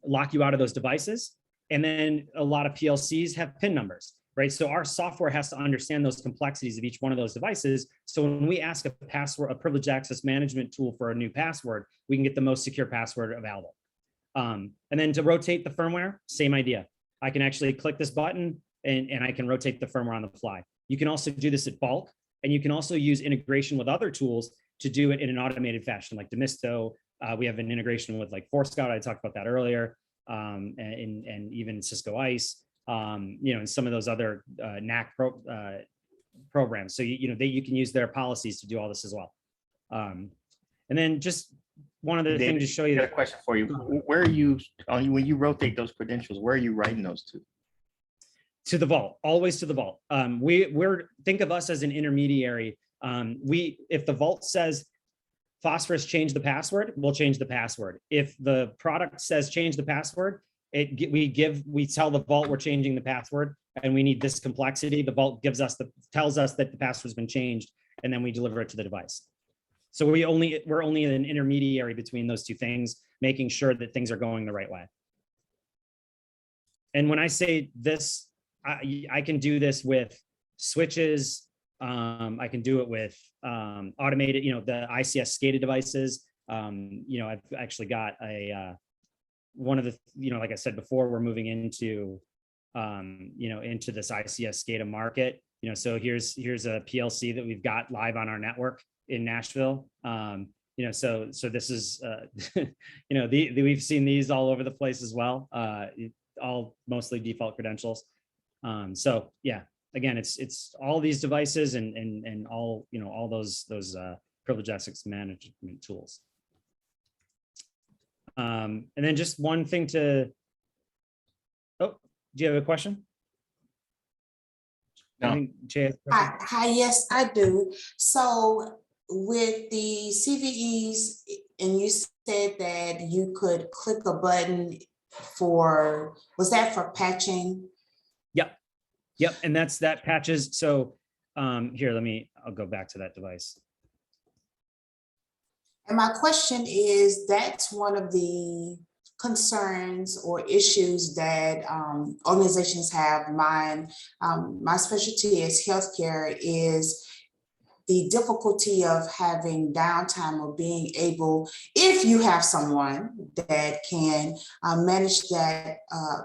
lock you out of those devices. And then a lot of PLCs have PIN numbers, right? So our software has to understand those complexities of each one of those devices. So when we ask a privileged access management tool for a new password, we can get the most secure password available. And then to rotate the firmware, same idea. I can actually click this button and I can rotate the firmware on the fly. You can also do this at bulk, and you can also use integration with other tools to do it in an automated fashion, like Demisto. We have an integration with like Forescout. I talked about that earlier, and even Cisco ICE, and some of those other NAC programs. So you can use their policies to do all this as well. And then just one other thing to show you. I got a question for you. Where are you, when you rotate those credentials, where are you writing those to? To the vault, always to the vault. Think of us as an intermediary. If the vault says Phosphorus change the password, we'll change the password. If the product says change the password, we tell the vault we're changing the password and we need this complexity. The vault tells us that the password's been changed, and then we deliver it to the device. So we're only an intermediary between those two things, making sure that things are going the right way. And when I say this, I can do this with switches. I can do it with automated, the ICS SCADA devices. I've actually got one of the, like I said before, we're moving into, into this ICS SCADA market. So here's a PLC that we've got live on our network in Nashville. So this is, we've seen these all over the place as well. All mostly default credentials. So yeah, again, it's all these devices and all, all those privileged access management tools. And then just one thing do you have a question? No. Hi, yes, I do. So with the CVEs, and you said that you could click a button was that for patching? Yep. And that patches. So here, I'll go back to that device. And my question is, that's one of the concerns or issues that organizations have. My specialty is healthcare, is the difficulty of having downtime or being able, if you have someone that can manage that,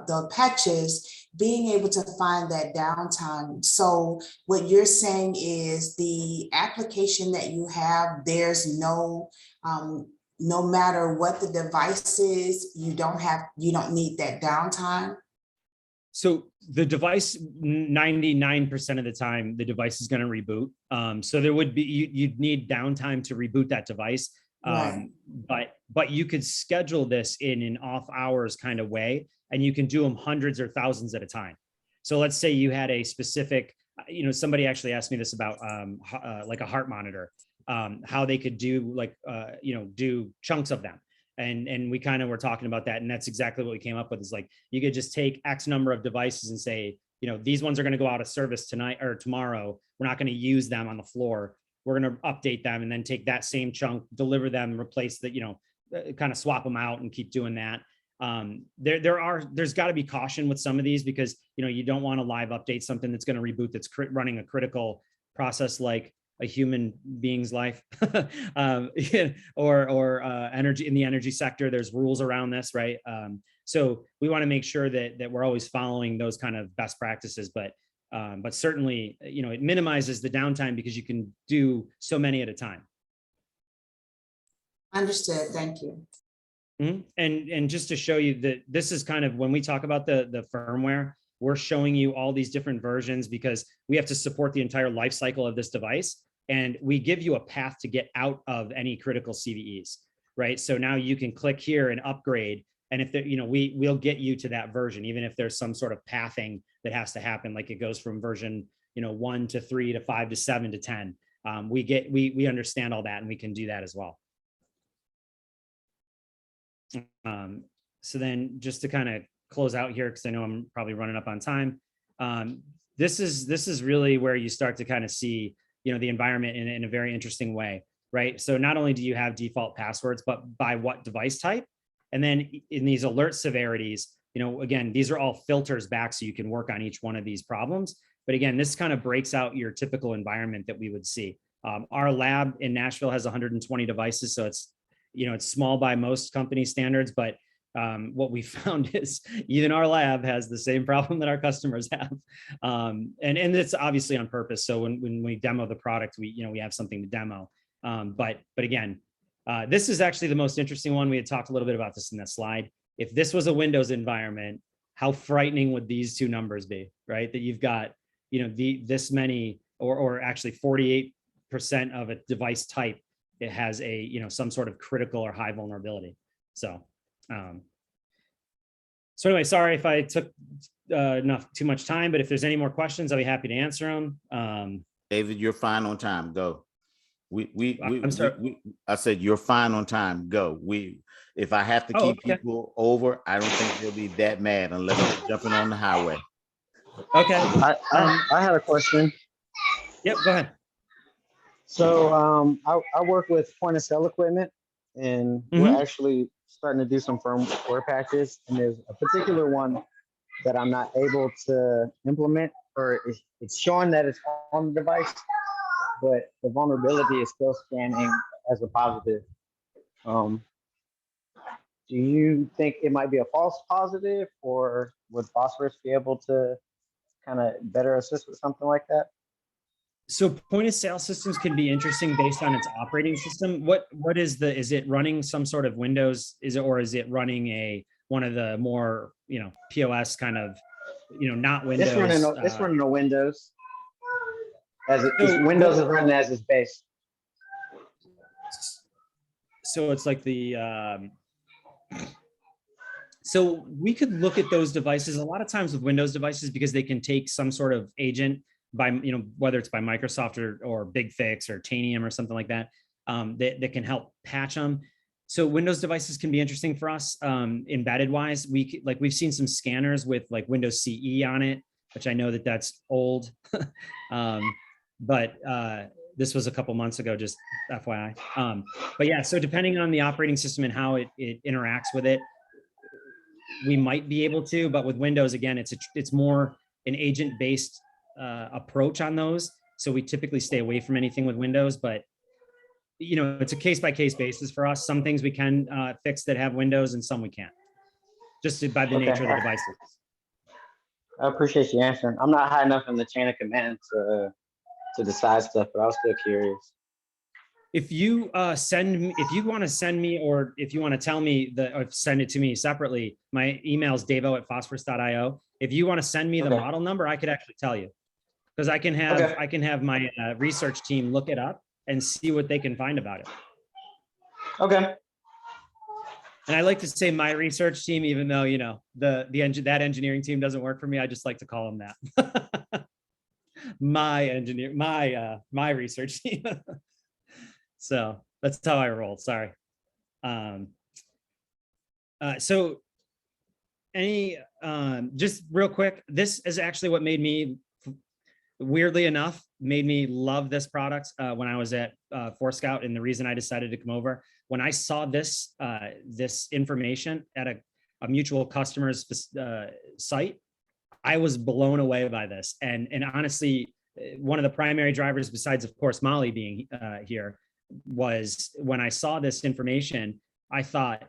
the patches, being able to find that downtime. So what you're saying is the application that you have, there's no matter what the device is, you don't need that downtime. So the device, 99% of the time, the device is going to reboot. So there would be, you'd need downtime to reboot that device. Right. But you could schedule this in an off hours kind of way, and you can do them hundreds or thousands at a time. So let's say you had a specific, somebody actually asked me this about like a heart monitor, how they could do do chunks of them. And we kind of were talking about that. And that's exactly what we came up with, is like, you could just take X number of devices and say, these ones are going to go out of service tonight or tomorrow. We're not going to use them on the floor. We're going to update them and then take that same chunk, deliver them, replace that, kind of swap them out and keep doing that. There's got to be caution with some of these, because, you don't want to live update something that's going to reboot, that's running a critical process like a human being's life, or energy. In the energy sector, there's rules around this, right? So we want to make sure that we're always following those kind of best practices, but certainly, it minimizes the downtime because you can do so many at a time. Understood. Thank you. And just to show you that this is kind of when we talk about the firmware, we're showing you all these different versions because we have to support the entire life cycle of this device. And we give you a path to get out of any critical CVEs, right? So now you can click here and upgrade. And if there, we'll get you to that version, even if there's some sort of pathing that has to happen, like it goes from version, 1 to 3 to 5 to 7 to 10. We understand all that and we can do that as well. So then just to kind of close out here, because I know I'm probably running up on time. This is really where you start to kind of see, the environment in a very interesting way, right? So not only do you have default passwords, but by what device type, and then in these alert severities, again, these are all filters back so you can work on each one of these problems. But again, this kind of breaks out your typical environment that we would see. Our lab in Nashville has 120 devices, so it's small by most company standards, but what we found is even our lab has the same problem that our customers have. And it's obviously on purpose. So when we demo the product, we have something to demo. But again, this is actually the most interesting one. We had talked a little bit about this in that slide. If this was a Windows environment, how frightening would these two numbers be, right? That you've got, this many, or actually 48% of a device type, it has a, some sort of critical or high vulnerability. So anyway, sorry if I took too much time, but if there's any more questions, I'll be happy to answer them. David, you're fine on time. Go. I'm sorry. I said you're fine on time. Go. If I have to keep people over, I don't think they'll be that mad unless they're jumping on the highway. Okay. I had a question. Yep. Go ahead. So I work with point of sale equipment, and we're actually starting to do some firmware patches, and there's a particular one that I'm not able to implement, or it's showing that it's on the device, but the vulnerability is still scanning as a positive. Do you think it might be a false positive, or would phosphorus be able to kind of better assist with something like that? So point of sale systems can be interesting based on its operating system. What is it running some sort of Windows? Is it running one of the more, POS kind of, not Windows? It's running a Windows. Windows is running as its base. So it's like so we could look at those devices a lot of times with Windows devices, because they can take some sort of agent by, whether it's by Microsoft or Big Fix or Tanium or something like that, that can help patch them. So Windows devices can be interesting for us, embedded wise. We've seen some scanners with like Windows CE on it, which I know that's old, but this was a couple months ago, just FYI. But yeah, so depending on the operating system and how it interacts with it, we might be able to. But with Windows, again, it's more an agent-based approach on those. So we typically stay away from anything with Windows, but it's a case-by-case basis for us. Some things we can fix that have Windows, and some we can't, just by the nature of the devices. I appreciate you answering. I'm not high enough in the chain of command to decide stuff, but I was still curious. If you want to send me, or if you want to tell me or send it to me separately, my email is davo@phosphorus.io. If you want to send me the model number, I could actually tell you, because I can have my research team look it up and see what they can find about it. Okay. And I like to say my research team, even though that engineering team doesn't work for me. I just like to call them that. my research team. So that's how I roll. Sorry. So just real quick, this is actually what made me, weirdly enough, made me love this product when I was at Forescout, and the reason I decided to come over. When I saw this information at a mutual customer's site, I was blown away by this. And honestly, one of the primary drivers, besides of course Molly being here, was when I saw this information, I thought,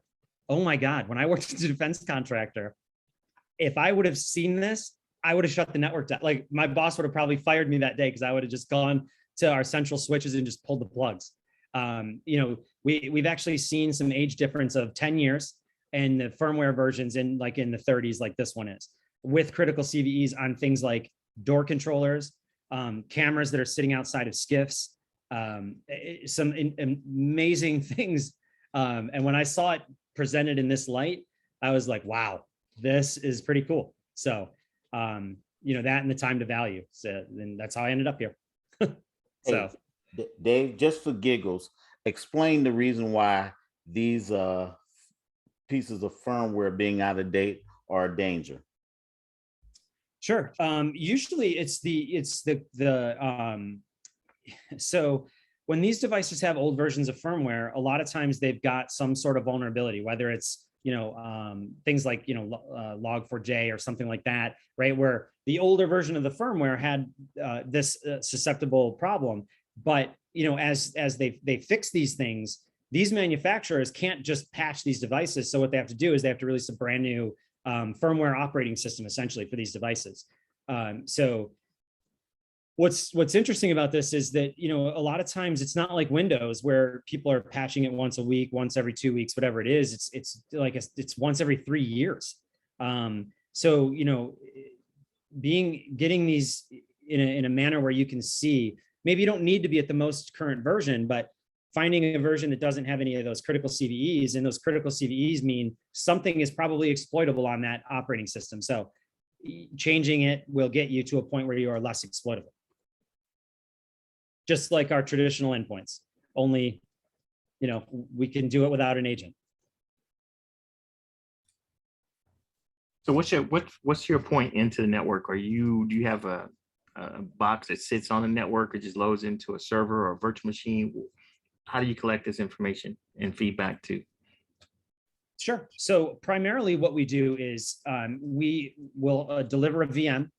oh my God, when I worked as a defense contractor, if I would have seen this, I would have shut the network down. Like my boss would have probably fired me that day, because I would have just gone to our central switches and just pulled the plugs. You know, we've actually seen some age difference of 10 years and the firmware versions in the 30s, like this one is, with critical CVEs on things like door controllers, cameras that are sitting outside of skiffs, some amazing things. And when I saw it presented in this light, I was like, wow, this is pretty cool. So, you know, that and the time to value. So, and that's how I ended up here. So, hey, Dave, just for giggles, explain the reason why these pieces of firmware being out of date are a danger. Sure. Usually so when these devices have old versions of firmware, a lot of times they've got some sort of vulnerability, whether it's, you know, things like, you know, log4j or something like that, right? Where the older version of the firmware had this susceptible problem. But, you know, as they fix these things, these manufacturers can't just patch these devices. So what they have to do is they have to release a brand new firmware operating system essentially for these devices. So what's interesting about this is that, you know, a lot of times it's not like Windows where people are patching it once a week, once every 2 weeks, whatever it is. It's like it's once every 3 years. So, you know, getting these in a manner where you can see, maybe you don't need to be at the most current version, but finding a version that doesn't have any of those critical CVEs, and those critical CVEs mean something is probably exploitable on that operating system. So changing it will get you to a point where you are less exploitable. Just like our traditional endpoints, only, you know, we can do it without an agent. So what's your point into the network? Do you have a box that sits on the network or just loads into a server or a virtual machine? How do you collect this information and feedback to? Sure. So primarily what we do is we will deliver a VM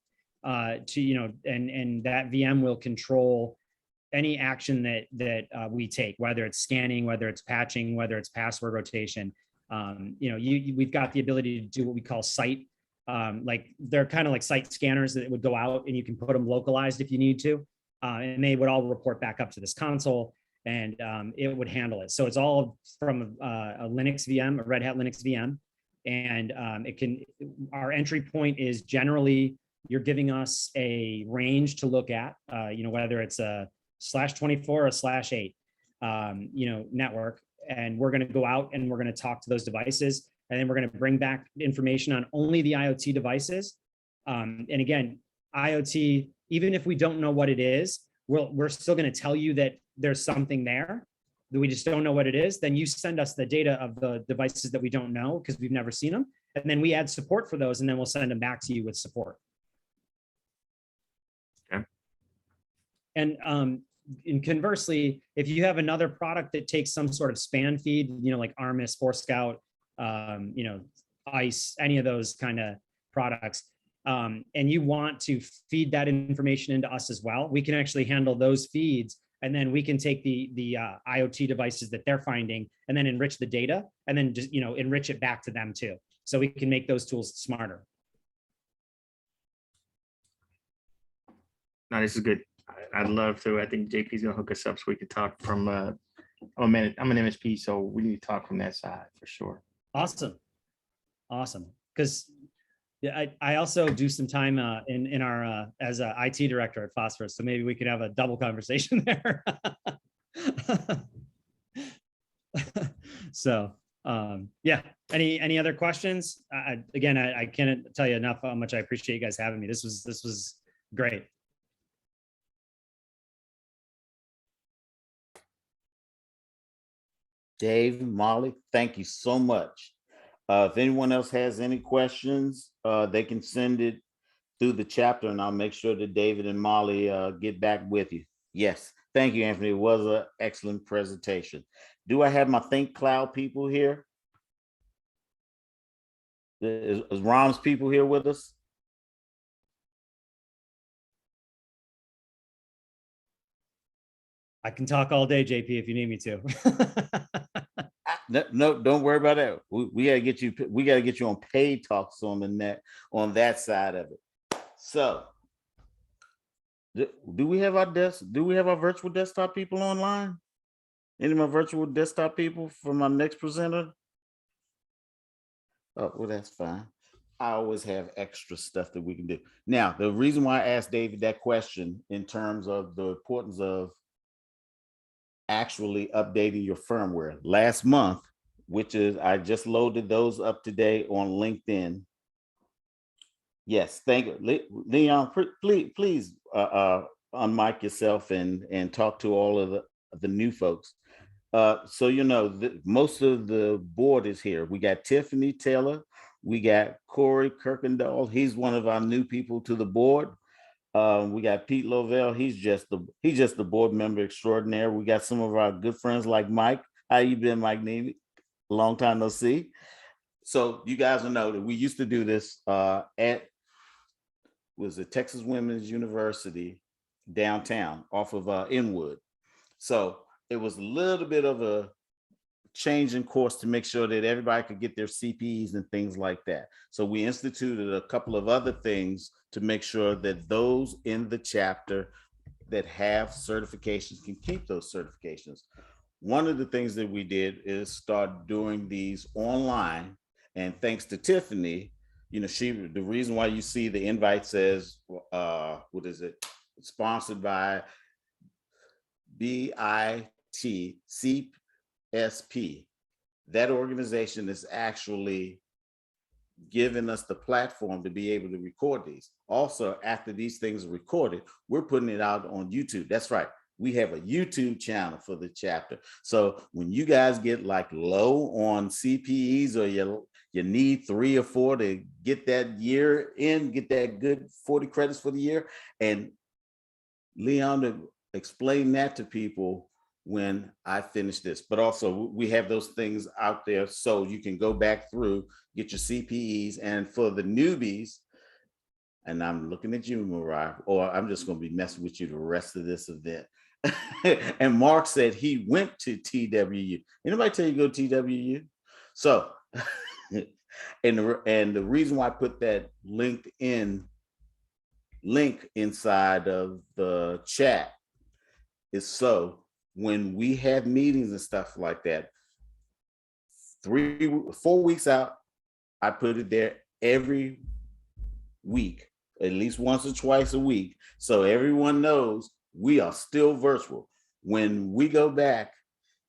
to, you know, and that VM will control any action that we take, whether it's scanning, whether it's patching, whether it's password rotation. You know, we've got the ability to do what we call site. Like they're kind of like site scanners that would go out and you can put them localized if you need to. And they would all report back up to this console, and it would handle it. So it's all from a Linux VM, a Red Hat Linux VM. And our entry point is generally, you're giving us a range to look at, you know, whether it's a /24 or /8, you know, network. And we're going to go out and we're going to talk to those devices. And then we're going to bring back information on only the IoT devices. And again, IoT, even if we don't know what it is, we're still going to tell you that there's something there that we just don't know what it is. Then you send us the data of the devices that we don't know because we've never seen them. And then we add support for those, and then we'll send them back to you with support. Okay. And conversely, if you have another product that takes some sort of span feed, you know, like Armis, Forescout, you know, ICE, any of those kind of products, and you want to feed that information into us as well, we can actually handle those feeds. And then we can take the IoT devices that they're finding and then enrich the data and then just, you know, enrich it back to them too. So we can make those tools smarter. No, this is good. I'd love to. I think JP's gonna hook us up so we can talk from I'm an MSP, so we need to talk from that side for sure. Awesome. Because yeah, I also do some time in our as a IT director at Phosphorus, so maybe we could have a double conversation there. So yeah, any other questions? Again, I can't tell you enough how much I appreciate you guys having me. This was great. Dave, Molly, thank you so much. If anyone else has any questions, they can send it through the chapter and I'll make sure that David and Molly get back with you. Yes, thank you, Anthony. It was an excellent presentation. Do I have my Think Cloud people here? Is Rom's people here with us? I can talk all day, JP, if you need me to. No, don't worry about that. We gotta get you. We gotta get you on paid talks on the net on that side of it. So, do we have our virtual desktop people online? Any of my virtual desktop people for my next presenter? Oh, well, that's fine. I always have extra stuff that we can do. Now, the reason why I asked David that question in terms of the importance of actually updating your firmware. Last month, which is, I just loaded those up today on LinkedIn. Yes, thank you. Leon, please unmic yourself and talk to all of the new folks. So, you know, most of the board is here. We got Tiffany Taylor. We got Corey Kirkendall. He's one of our new people to the board. We got Pete Lovell. He's just the board member extraordinaire. We got some of our good friends like Mike. How you been, Mike Navy? Long time no see. So you guys will know that we used to do this at was the Texas Women's University downtown off of Inwood. So it was a little bit of a change in course to make sure that everybody could get their CPEs and things like that. So we instituted a couple of other things to make sure that those in the chapter that have certifications can keep those certifications. One of the things that we did is start doing these online, and thanks to Tiffany, you know, the reason why you see the invite says, what is it? Sponsored by BITCSP. That organization is actually giving us the platform to be able to record these. Also, after these things are recorded, we're putting it out on YouTube. That's right. We have a YouTube channel for the chapter. So when you guys get like low on CPEs, or you need 3 or 4 to get that year in, get that good 40 credits for the year. And Leon, to explain that to people when I finish this. But also we have those things out there so you can go back through, get your CPEs. And for the newbies, and I'm looking at you, Mariah, or I'm just going to be messing with you the rest of this event. And Mark said he went to TWU. Anybody tell you to go to TWU? So, and the reason why I put that LinkedIn link inside of the chat is so when we have meetings and stuff like that, 4 weeks out, I put it there every week, at least once or twice a week, so everyone knows we are still virtual. When we go back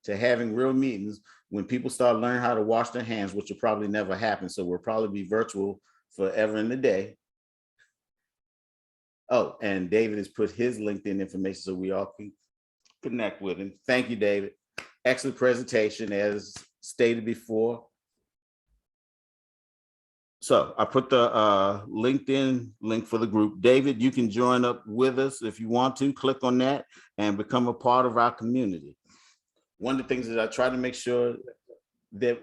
to having real meetings, when people start learning how to wash their hands, which will probably never happen, so we'll probably be virtual forever and a day. Oh, and David has put his LinkedIn information so we all can connect with him. Thank you, David. Excellent presentation, as stated before. So I put the LinkedIn link for the group. David, you can join up with us if you want to. Click on that and become a part of our community. One of the things that I try to make sure that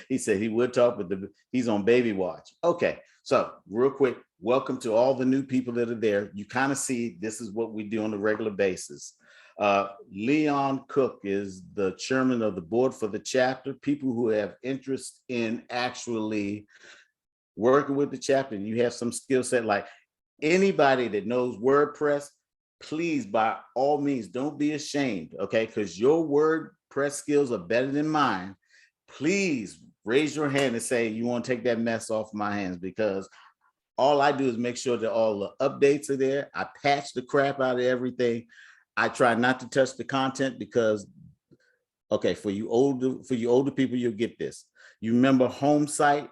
he said he would talk, but he's on baby watch. Okay, so real quick, welcome to all the new people that are there. You kind of see this is what we do on a regular basis. Leon Cook is the chairman of the board for the chapter. People who have interest in actually working with the chapter, and you have some skill set, like anybody that knows WordPress, please, by all means, don't be ashamed, okay? Because your WordPress skills are better than mine. Please raise your hand and say you want to take that mess off my hands, because all I do is make sure that all the updates are there. I patch the crap out of everything. I try not to touch the content because, okay, for you older people, you'll get this. You remember home site?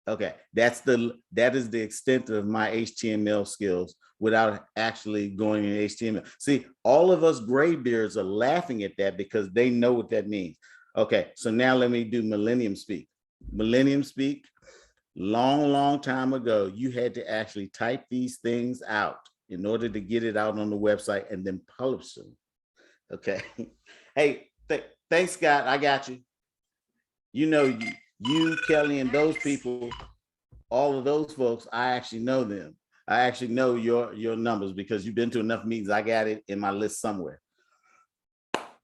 Okay, that is the extent of my HTML skills without actually going in HTML. See, all of us graybeards are laughing at that because they know what that means. Okay, so now let me do Millennium Speak. Millennium Speak, long time ago, you had to actually type these things out in order to get it out on the website and then publish them. Okay. Hey, thanks, Scott. I got you. You know, you, Kelly, and those people, all of those folks, I actually know them. I actually know your numbers because you've been to enough meetings. I got it in my list somewhere.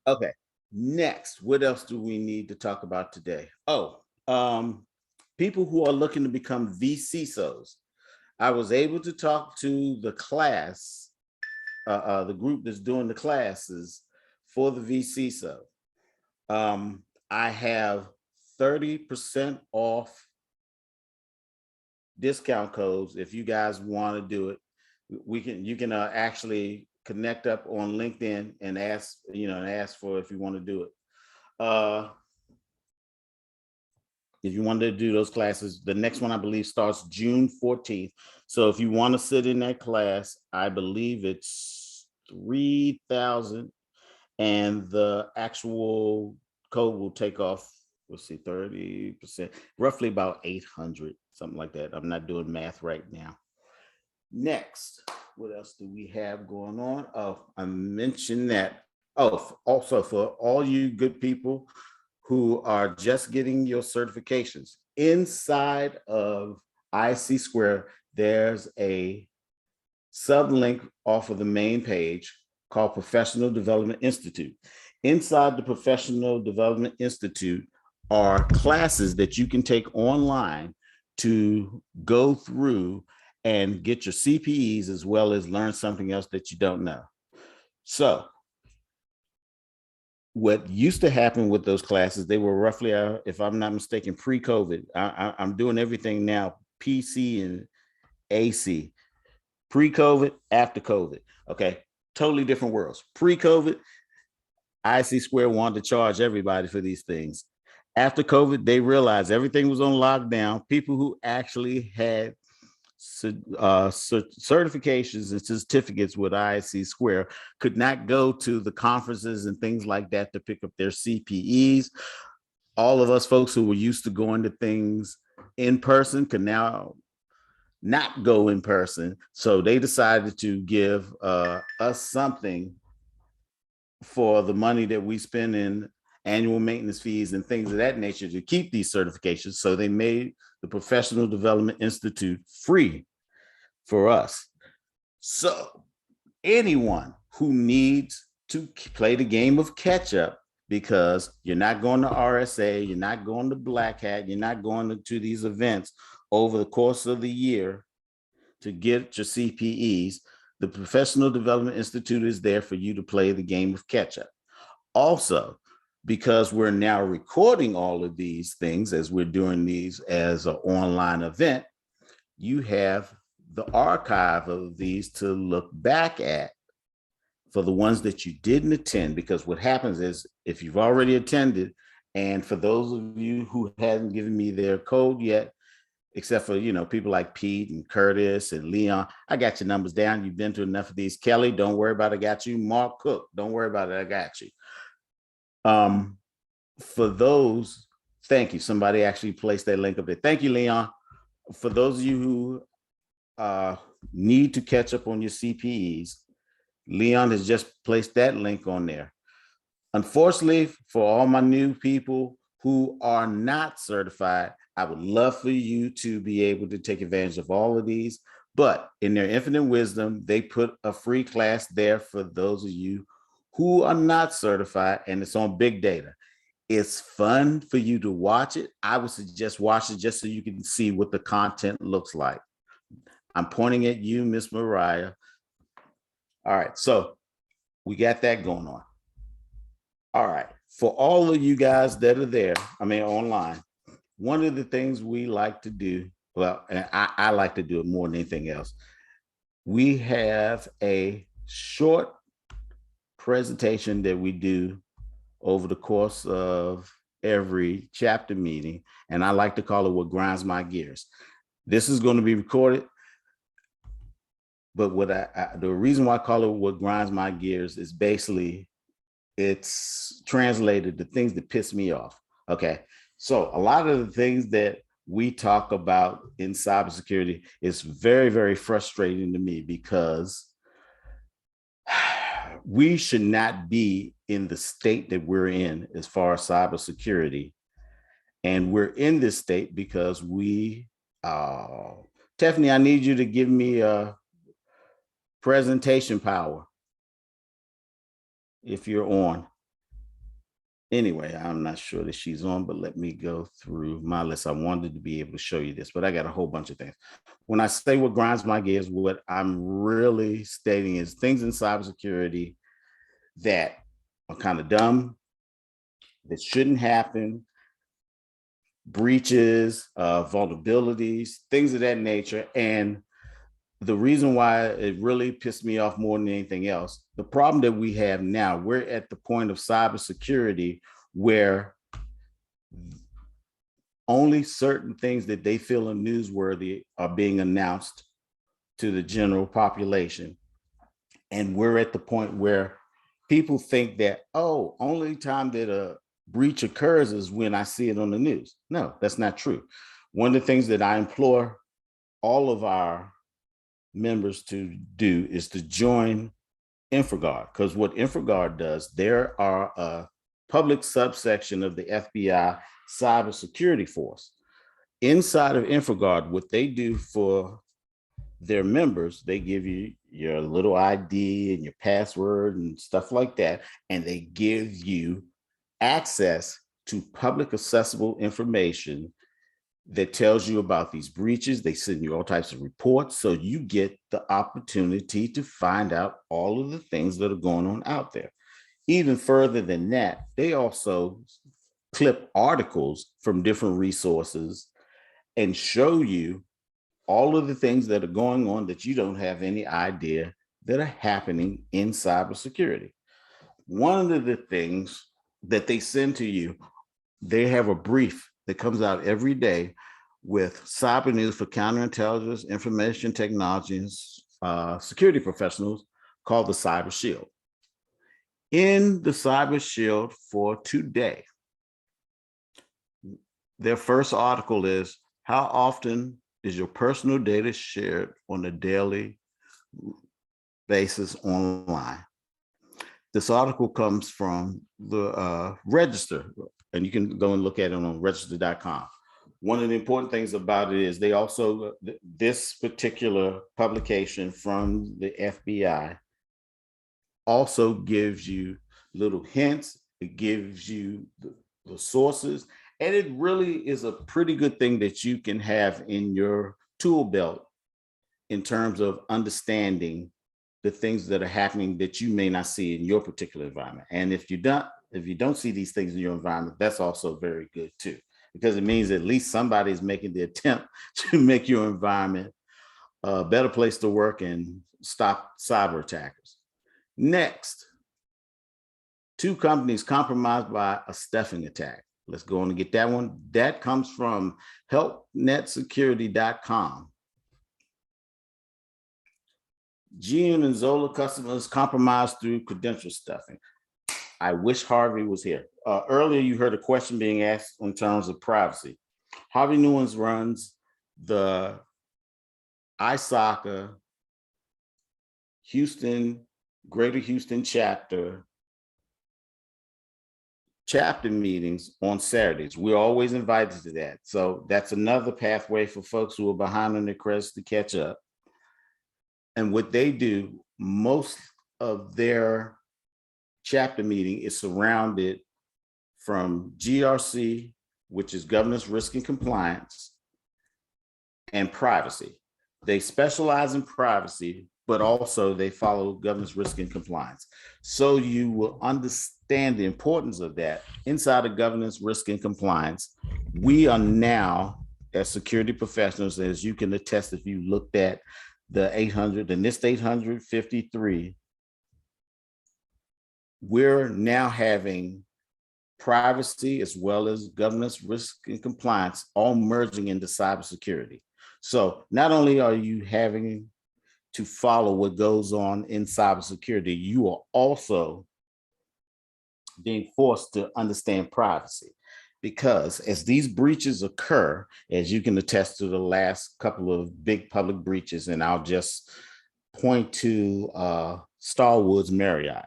Okay. Next, what else do we need to talk about today? Oh, people who are looking to become VCSOs. I was able to talk to the class the group that's doing the classes for the VC sub. I have 30% off discount codes if you guys want to do it. You can actually connect up on LinkedIn and ask for if you want to do it. If you wanted to do those classes, the next one I believe starts June 14th. So if you want to sit in that class, I believe it's 3,000 and the actual code will take off, let's see, 30%, roughly about 800, something like that. I'm not doing math right now. Next, what else do we have going on? Oh, I mentioned that. Oh, also for all you good people who are just getting your certifications, inside of ISC Square, there's a sublink off of the main page called Professional Development Institute. Inside the Professional Development Institute are classes that you can take online to go through and get your CPEs, as well as learn something else that you don't know. So what used to happen with those classes, they were roughly, if I'm not mistaken, pre-COVID. I'm doing everything now, PC and AC. Pre-COVID, after COVID, okay? Totally different worlds. Pre-COVID, ISC Square wanted to charge everybody for these things. After COVID, they realized everything was on lockdown. People who actually had certifications and certificates with ISC Square could not go to the conferences and things like that to pick up their CPEs. All of us folks who were used to going to things in person can now not go in person. So they decided to give us something for the money that we spend in annual maintenance fees and things of that nature to keep these certifications. So they made the Professional Development Institute free for us. So anyone who needs to play the game of catch up, because you're not going to RSA, you're not going to Black Hat, you're not going to these events over the course of the year to get your CPEs, the Professional Development Institute is there for you to play the game of catch up. Also, because we're now recording all of these things as we're doing these as an online event, you have the archive of these to look back at for the ones that you didn't attend. Because what happens is, if you've already attended, and for those of you who haven't given me their code yet, except for, people like Pete and Curtis and Leon, I got your numbers down. You've been to enough of these. Kelly, don't worry about it, I got you. Mark Cook, don't worry about it, I got you. For those, thank you. Somebody actually placed that link up there. Thank you, Leon. For those of you who need to catch up on your CPEs, Leon has just placed that link on there. Unfortunately, for all my new people who are not certified, I would love for you to be able to take advantage of all of these, but in their infinite wisdom, they put a free class there for those of you who are not certified, and it's on big data. It's fun for you to watch it. I would suggest watch it just so you can see what the content looks like. I'm pointing at you, Miss Mariah. All right, so we got that going on. All right, for all of you guys that are there, online, one of the things we like to do, and I like to do it more than anything else, we have a short presentation that we do over the course of every chapter meeting, and I like to call it What Grinds My Gears. This is going to be recorded, but the reason why I call it What Grinds My Gears is basically it's translated to things that piss me off. Okay, so a lot of the things that we talk about in cybersecurity is very, very frustrating to me, because we should not be in the state that we're in as far as cybersecurity. And we're in this state because Tiffany, I need you to give me a presentation power if you're on. anyway, I'm not sure that she's on, but let me go through my list. I wanted to be able to show you this, but I got a whole bunch of things. When I say what grinds my gears, what I'm really stating is things in cybersecurity that are kind of dumb, that shouldn't happen, breaches, vulnerabilities, things of that nature. And the reason why it really pissed me off more than anything else, the problem that we have now, we're at the point of cybersecurity where only certain things that they feel are newsworthy are being announced to the general population. And we're at the point where people think that, oh, only time that a breach occurs is when I see it on the news. No, that's not true. One of the things that I implore all of our members to do is to join InfraGard, because what InfraGard does, there are a public subsection of the FBI cybersecurity force. Inside of InfraGard, what they do for their members, they give you your little ID and your password and stuff like that, and they give you access to public accessible information that tells you about these breaches. They send you all types of reports, so you get the opportunity to find out all of the things that are going on out there. Even further than that, they also clip articles from different resources and show you all of the things that are going on that you don't have any idea that are happening in cybersecurity. One of the things that they send to you, they have a brief that comes out every day with cyber news for counterintelligence, information technologies, security professionals, called the Cyber Shield. In the Cyber Shield for today, their first article is, how often is your personal data shared on a daily basis online? This article comes from the Register, and you can go and look at it on register.com. One of the important things about it is they also, this particular publication from the FBI also gives you little hints. It gives you the sources, and it really is a pretty good thing that you can have in your tool belt in terms of understanding the things that are happening that you may not see in your particular environment. And if you don't see these things in your environment, that's also very good too, because it means at least somebody's making the attempt to make your environment a better place to work and stop cyber attackers. Next, 2 companies compromised by a stuffing attack. Let's go on and get that one. That comes from helpnetsecurity.com. GM and Zola customers compromised through credential stuffing. I wish Harvey was here. Earlier, you heard a question being asked in terms of privacy. Harvey Newlands runs the ISACA Houston, Greater Houston chapter meetings on Saturdays. We're always invited to that. So that's another pathway for folks who are behind on their credits to catch up. And what they do, most of their chapter meeting is surrounded from GRC, which is governance, risk, and compliance, and privacy. They specialize in privacy, but also they follow governance, risk, and compliance. So you will understand the importance of that. Inside of governance, risk, and compliance, we are now, as security professionals, as you can attest if you looked at the NIST 853, we're now having privacy as well as governance, risk, and compliance all merging into cybersecurity. So not only are you having to follow what goes on in cybersecurity, you are also being forced to understand privacy. Because as these breaches occur, as you can attest to the last couple of big public breaches, and I'll just point to Starwood's Marriott.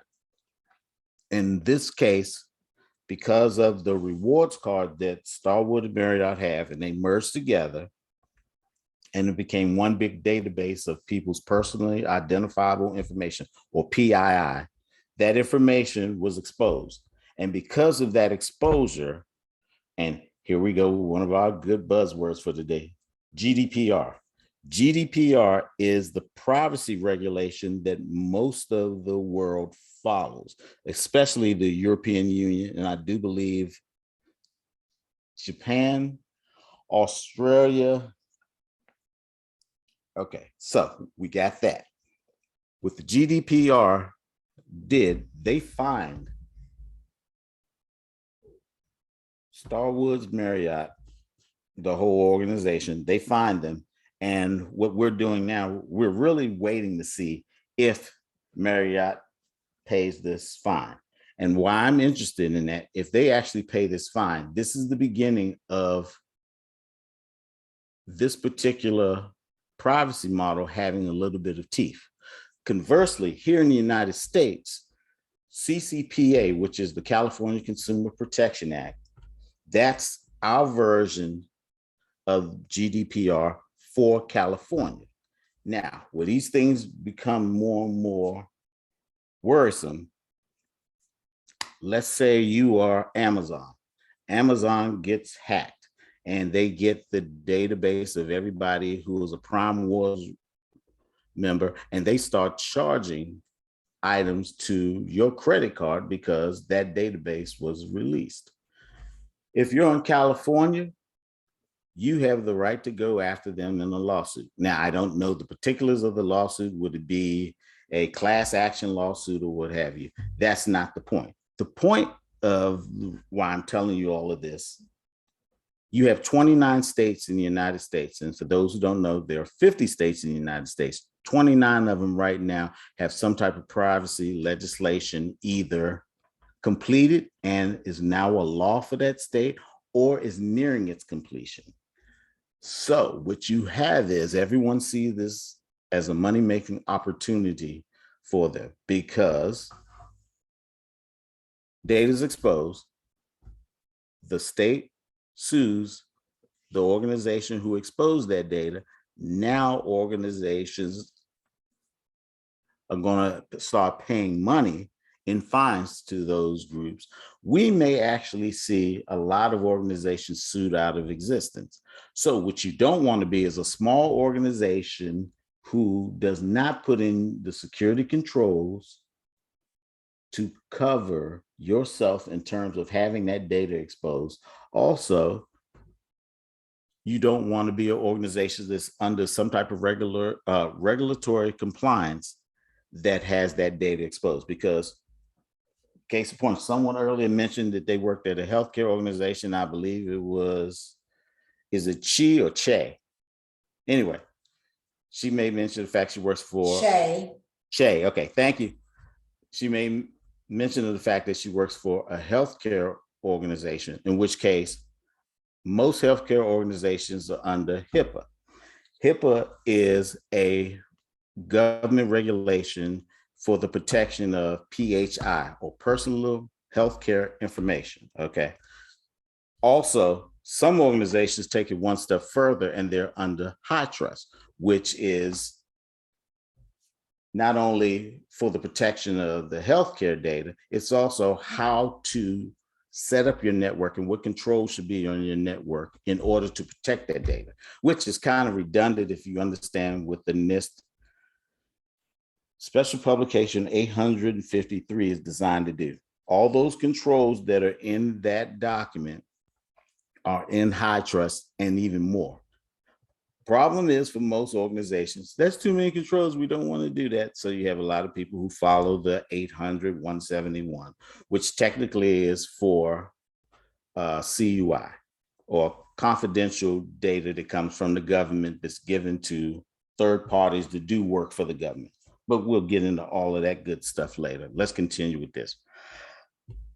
In this case, because of the rewards card that Starwood and Marriott have, and they merged together, and it became one big database of people's personally identifiable information, or PII, that information was exposed. And because of that exposure, and here we go, one of our good buzzwords for today, GDPR. GDPR is the privacy regulation that most of the world follows, especially the European Union, and I do believe Japan, Australia. Okay, so we got that. With the GDPR, they find Starwoods Marriott, the whole organization, they find them. And what we're doing now, we're really waiting to see if Marriott pays this fine. And why I'm interested in that, if they actually pay this fine, this is the beginning of this particular privacy model having a little bit of teeth. Conversely, here in the United States, CCPA, which is the California Consumer Protection Act, that's our version of GDPR for California. Now, where these things become more and more worrisome, let's say you are Amazon. Amazon gets hacked and they get the database of everybody who is a Prime Wars member, and they start charging items to your credit card because that database was released. If you're in California, you have the right to go after them in a lawsuit. Now, I don't know the particulars of the lawsuit. Would it be a class action lawsuit or what have you? That's not the point. The point of why I'm telling you all of this, you have 29 states in the United States. And for those who don't know, there are 50 states in the United States. 29 of them right now have some type of privacy legislation either completed and is now a law for that state or is nearing its completion. So what you have is everyone sees this as a money-making opportunity for them because data is exposed. The state sues the organization who exposed that data. Now organizations are going to start paying money in fines to those groups. We may actually see a lot of organizations sued out of existence. So what you don't want to be is a small organization who does not put in the security controls to cover yourself in terms of having that data exposed. Also, you don't want to be an organization that's under some type of regulatory compliance that has that data exposed. Because case in point, someone earlier mentioned that they worked at a healthcare organization. I believe it was, is it Chi or Che? Anyway, she may mention the fact she works for Che. Okay, thank you. She may mention the fact that she works for a healthcare organization, in which case most healthcare organizations are under HIPAA. HIPAA is a government regulation for the protection of PHI, or personal healthcare information, okay? Also, some organizations take it one step further and they're under HITRUST, which is not only for the protection of the healthcare data, it's also how to set up your network and what controls should be on your network in order to protect that data, which is kind of redundant if you understand what the NIST Special Publication 853 is designed to do. All those controls that are in that document are in HITRUST and even more. Problem is, for most organizations, that's too many controls. We don't want to do that. So you have a lot of people who follow the 800-171, which technically is for CUI, or confidential data that comes from the government that's given to third parties to do work for the government. But we'll get into all of that good stuff later. Let's continue with this.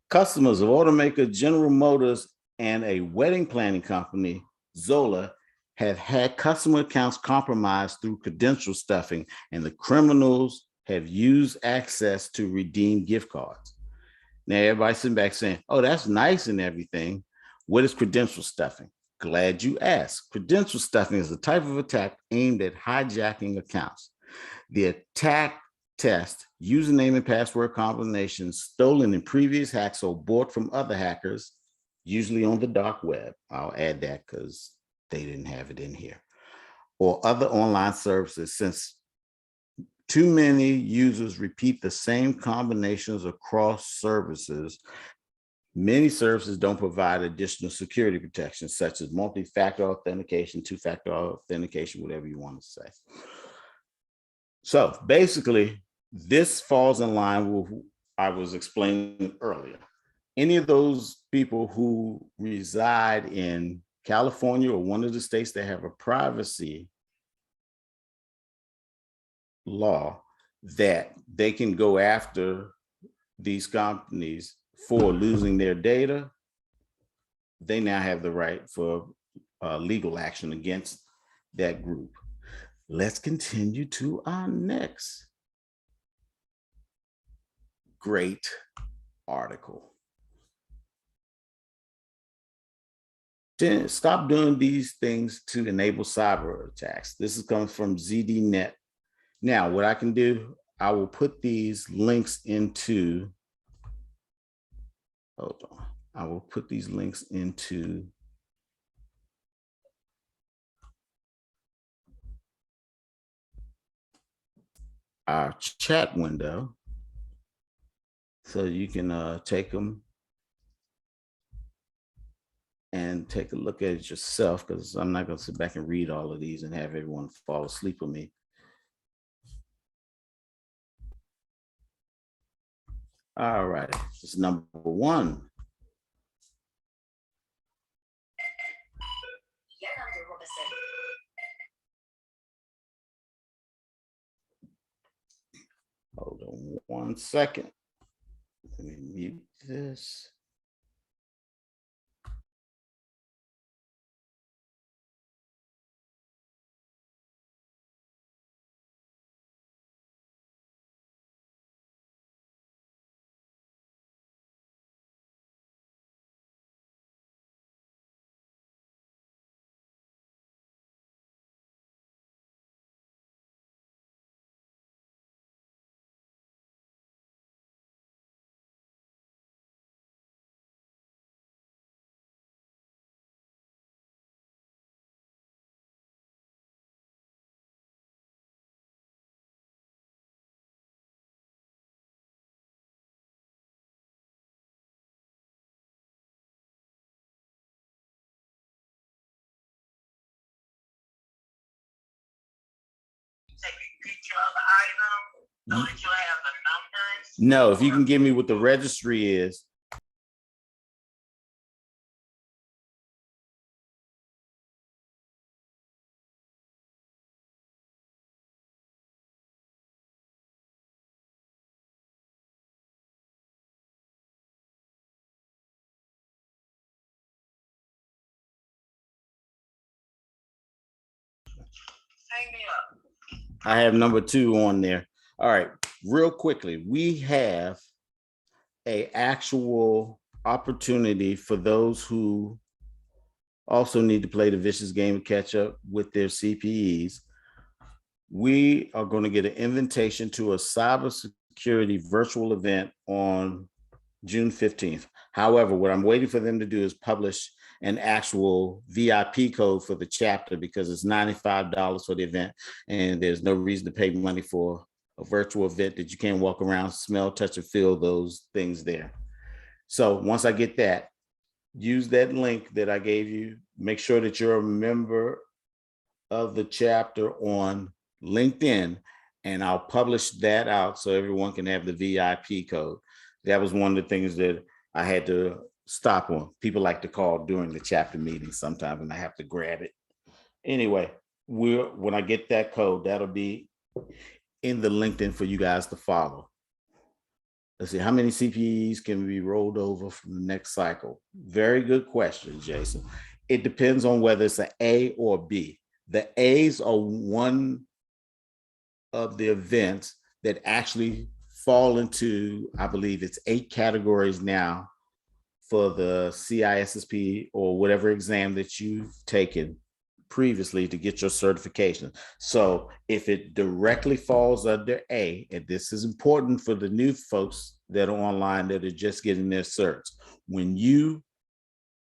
Customers of automaker General Motors and a wedding planning company, Zola, have had customer accounts compromised through credential stuffing, and the criminals have used access to redeem gift cards. Now, everybody's sitting back saying, oh, that's nice and everything. What is credential stuffing? Glad you asked. Credential stuffing is a type of attack aimed at hijacking accounts. The attack test, username and password combinations stolen in previous hacks or bought from other hackers, usually on the dark web. I'll add that because they didn't have it in here. Or other online services, since too many users repeat the same combinations across services. Many services don't provide additional security protections, such as multi-factor authentication, two-factor authentication, whatever you want to say. So basically, this falls in line with what I was explaining earlier. Any of those people who reside in California or one of the states that have a privacy law, that they can go after these companies for losing their data, they now have the right for legal action against that group. Let's continue to our next great article. Stop doing these things to enable cyber attacks. This is coming from ZDNet. Now, what I can do, I will put these links into, hold on. I will put these links into our chat window so you can take them and take a look at it yourself, because I'm not going to sit back and read all of these and have everyone fall asleep with me. All right, this is number one. Hold on 1 second. Let me mute this. Take a picture of the item so that you have the numbers? No, if you can give me what the registry is. Hang me up. I have number 2 on there. All right, real quickly, we have a actual opportunity for those who also need to play the vicious game of catch up with their CPEs. We are going to get an invitation to a cybersecurity virtual event on June 15th. However, what I'm waiting for them to do is publish an actual VIP code for the chapter, because it's $95 for the event, and there's no reason to pay money for a virtual event that you can't walk around, smell, touch, and feel those things there. So once I get that, use that link that I gave you. Make sure that you're a member of the chapter on LinkedIn, and I'll publish that out so everyone can have the VIP code. That was one of the things that I had to stop on. People like to call during the chapter meeting sometimes, and I have to grab it. Anyway, when I get that code, that'll be in the LinkedIn for you guys to follow. Let's see, how many CPEs can be rolled over from the next cycle? Very good question, Jason. It depends on whether it's an A or B. The A's are one of the events that actually fall into, I believe it's 8 categories now for the CISSP or whatever exam that you've taken previously to get your certification. So if it directly falls under A, and this is important for the new folks that are online that are just getting their certs, when you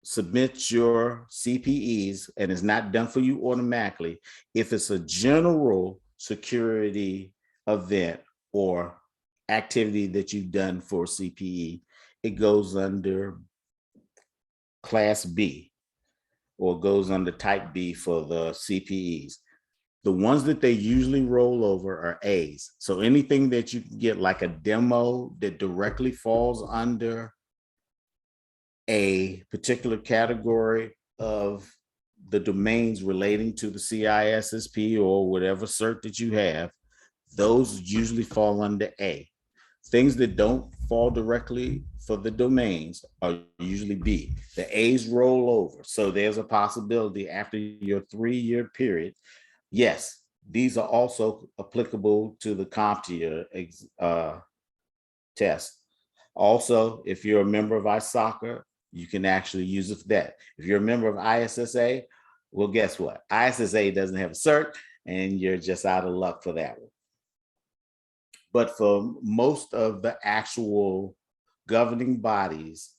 submit your CPEs and it's not done for you automatically, if it's a general security event or activity that you've done for CPE, it goes under Class B, or goes under Type B for the CPEs. The ones that they usually roll over are A's. So anything that you can get like a demo that directly falls under a particular category of the domains relating to the CISSP or whatever cert that you have, those usually fall under A. Things that don't fall directly for the domains are usually B. The A's roll over. So there's a possibility after your 3-year period. Yes, these are also applicable to the CompTIA test. Also, if you're a member of ISOCA, you can actually use it for that. If you're a member of ISSA, well, guess what? ISSA doesn't have a cert, and you're just out of luck for that one. But for most of the actual governing bodies,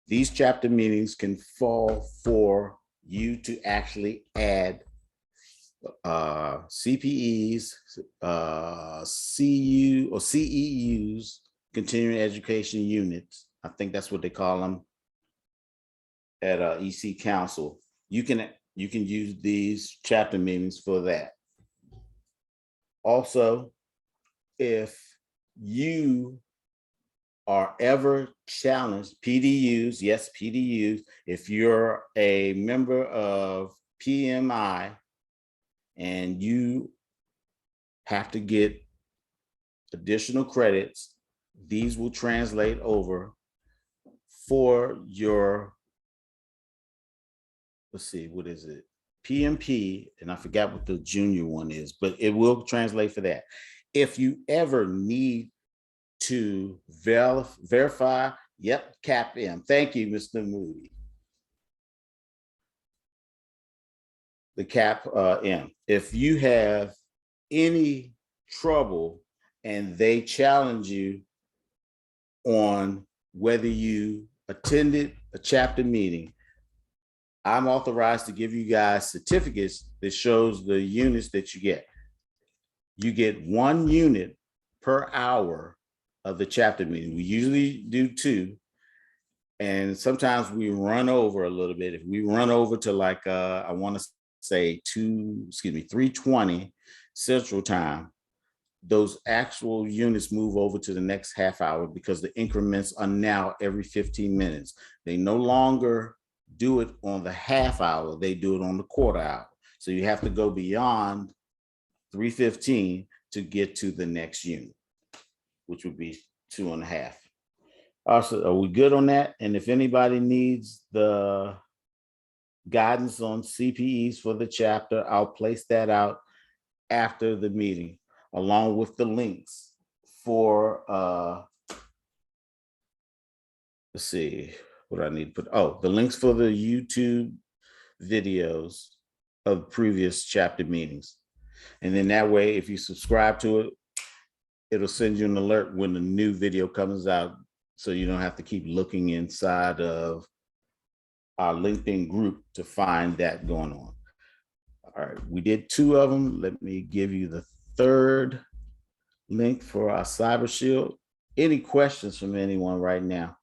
these chapter meetings can fall for you to actually add CPEs, CU or CEUs, continuing education units. I think that's what they call them at EC Council. You can use these chapter meetings for that. Also, if you are ever challenged, PDUs, yes, PDUs, if you're a member of PMI and you have to get additional credits, these will translate over for your, let's see, what is it? PMP, and I forgot what the junior one is, but it will translate for that. If you ever need to verify, yep, CAP-M. Thank you, Mr. Moody. The CAP-M. If you have any trouble and they challenge you on whether you attended a chapter meeting, I'm authorized to give you guys certificates that shows the units that you get. You get 1 unit per hour of the chapter meeting. We usually do 2. And sometimes we run over a little bit. If we run over to like, I want to say 3:20 Central Time, those actual units move over to the next half hour because the increments are now every 15 minutes. They no longer do it on the half hour, they do it on the quarter hour. So you have to go beyond 3:15 to get to the next unit, which would be 2.5. Also, are we good on that? And if anybody needs the guidance on CPEs for the chapter, I'll place that out after the meeting, along with the links for, let's see, what I need to put, oh, the links for the YouTube videos of previous chapter meetings. And then that way, if you subscribe to it, it'll send you an alert when the new video comes out, so you don't have to keep looking inside of our LinkedIn group to find that going on. All right, we did 2 of them. Let me give you the 3rd link for our Cyber Shield. Any questions from anyone right now?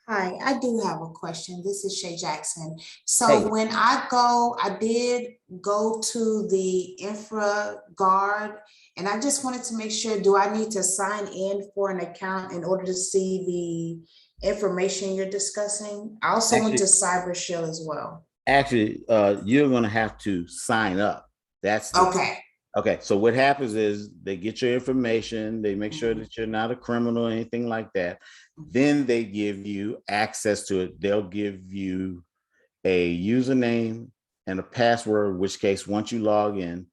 Hi, I do have a question. This is Shay Jackson. So when I did go to the Infra Guard, and I just wanted to make sure, do I need to sign in for an account in order to see the information you're discussing? I also went to Cyber Shield as well. Actually, you're gonna have to sign up. That's okay. Okay, so what happens is they get your information, they make sure that you're not a criminal or anything like that. Then they give you access to it. They'll give you a username and a password, in which case, once you log in,